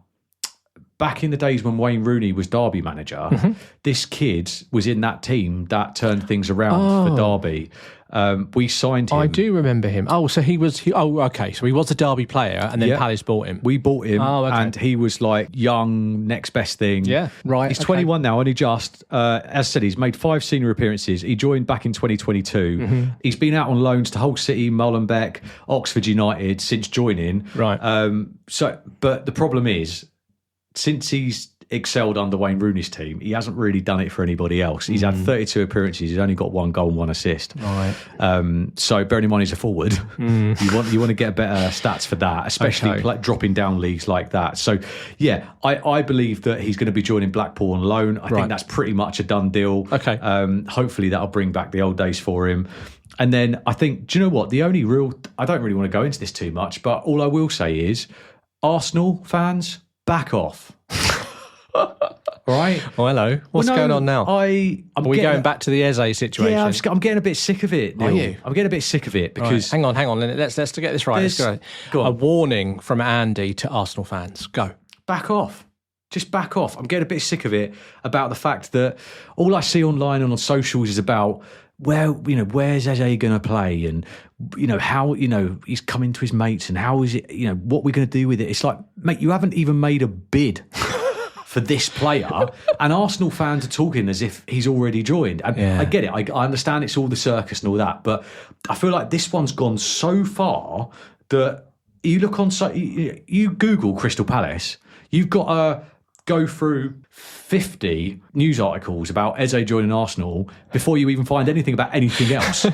back in the days when Wayne Rooney was Derby manager, this kid was in that team that turned things around for Derby. We signed him. I do remember him. Oh, so okay. So he was a Derby player, and then Palace bought him. We bought him, and he was like young, next best thing. Yeah, right. He's 21 now, only just. As I said, he's made 5 senior appearances. He joined back in 2022. He's been out on loans to Hull City, Molenbeek, Oxford United since joining. Right. But the problem is, since he's excelled under Wayne Rooney's team, he hasn't really done it for anybody else. He's had 32 appearances. He's only got 1 goal and 1 assist. Right. So bearing in mind he's a forward, you want to get better stats for that, especially dropping down leagues like that. So yeah, I believe that he's going to be joining Blackpool on loan. I think that's pretty much a done deal. Okay. Hopefully that'll bring back the old days for him. And then I think, do you know what? I don't really want to go into this too much, but all I will say is, Arsenal fans, back off. Right. Oh, hello. What's going on now? Are we going back to the Eze situation? Yeah, I'm getting a bit sick of it, Neil. Are you? I'm getting a bit sick of it because... Right. Hang on. Let's get this right. Let's go. A warning from Andy to Arsenal fans. Go. Back off. Just back off. I'm getting a bit sick of it about the fact that all I see online and on socials is about where's Eze going to play, and how he's coming to his mates, and how is it, what we're going to do with it. It's like, mate, you haven't even made a bid for this player, and Arsenal fans are talking as if he's already joined. And I get it. I understand it's all the circus and all that, but I feel like this one's gone so far that you look on, you Google Crystal Palace, you've got to go through 50 news articles about Eze joining Arsenal before you even find anything about anything else.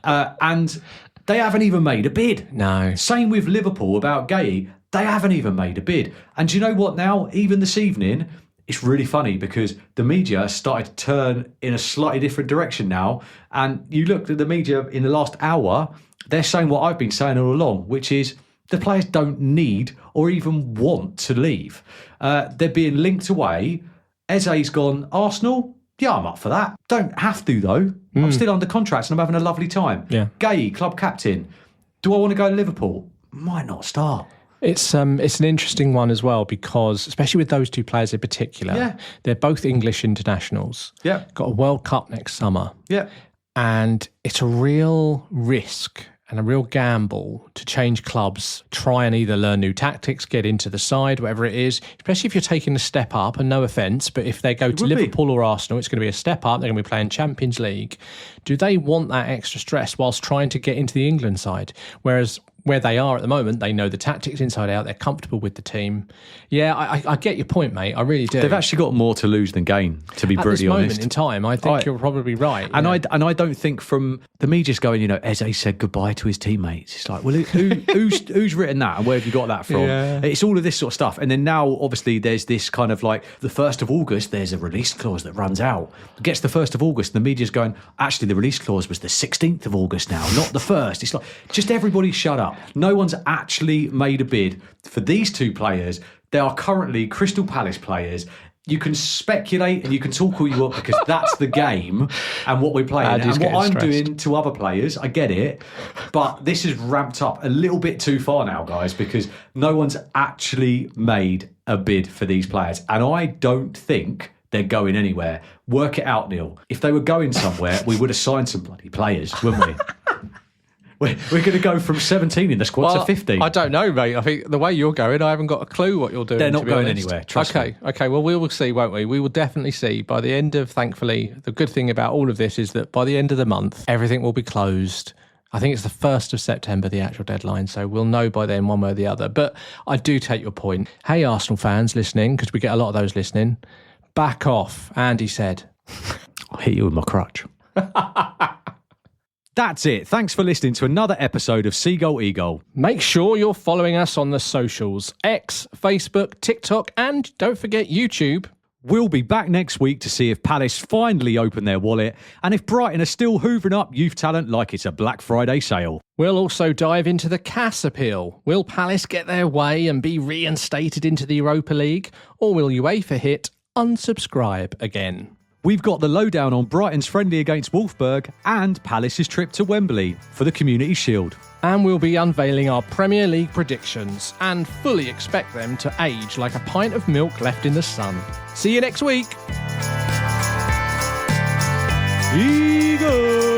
And they haven't even made a bid. No. Same with Liverpool about Gay. They haven't even made a bid. And do you know what now? Even this evening, it's really funny because the media started to turn in a slightly different direction now. And you looked at the media in the last hour, they're saying what I've been saying all along, which is the players don't need or even want to leave. They're being linked away. Eze's gone, Arsenal? Yeah, I'm up for that. Don't have to, though. I'm still under contract and I'm having a lovely time. Yeah. Gay, club captain. Do I want to go to Liverpool? Might not start. It's an interesting one as well because, especially with those two players in particular, they're both English internationals. Yeah. Got a World Cup next summer. Yeah. And it's a real risk and a real gamble to change clubs, try and either learn new tactics, get into the side, whatever it is, especially if you're taking a step up, and no offence, but if they go to Liverpool or Arsenal, it's going to be a step up, they're going to be playing Champions League. Do they want that extra stress whilst trying to get into the England side? Whereas where they are at the moment, they know the tactics inside out, they're comfortable with the team. Yeah, I get your point, mate, I really do. They've actually got more to lose than gain, to be brutally honest. At this moment in time, I think you're probably right. And I don't think from the me just going, Eze said goodbye to his teammates. It's like, well, who's written that and where have you got that from? Yeah. It's all of this sort of stuff. And then now, obviously, there's this kind of like the 1st of August, there's a release clause that runs out. It gets the 1st of August, and the media's going, actually, the release clause was the 16th of August now, not the 1st. It's like, just everybody shut up. No one's actually made a bid for these two players. They are currently Crystal Palace players. You can speculate and you can talk all you want because that's the game and what we're playing. And what I'm doing to other players, I get it, but this is ramped up a little bit too far now, guys, because no one's actually made a bid for these players. And I don't think they're going anywhere. Work it out, Neil. If they were going somewhere, we would have signed some bloody players, wouldn't we? We're going to go from 17 in the squad to 15. I don't know, mate. I think the way you're going, I haven't got a clue what you're doing. They're not going anywhere, trust me. Okay. Well, we will see, won't we? We will definitely see. By the end of, thankfully, the good thing about all of this is that by the end of the month, everything will be closed. I think it's the 1st of September, the actual deadline, so we'll know by then one way or the other. But I do take your point. Hey, Arsenal fans listening, because we get a lot of those listening, back off, Andy said. I'll hit you with my crutch. That's it. Thanks for listening to another episode of Seagull Eagle. Make sure you're following us on the socials, X, Facebook, TikTok, and don't forget YouTube. We'll be back next week to see if Palace finally open their wallet and if Brighton are still hoovering up youth talent like it's a Black Friday sale. We'll also dive into the CAS appeal. Will Palace get their way and be reinstated into the Europa League? Or will UEFA hit unsubscribe again? We've got the lowdown on Brighton's friendly against Wolfsburg and Palace's trip to Wembley for the Community Shield. And we'll be unveiling our Premier League predictions and fully expect them to age like a pint of milk left in the sun. See you next week. Eagle!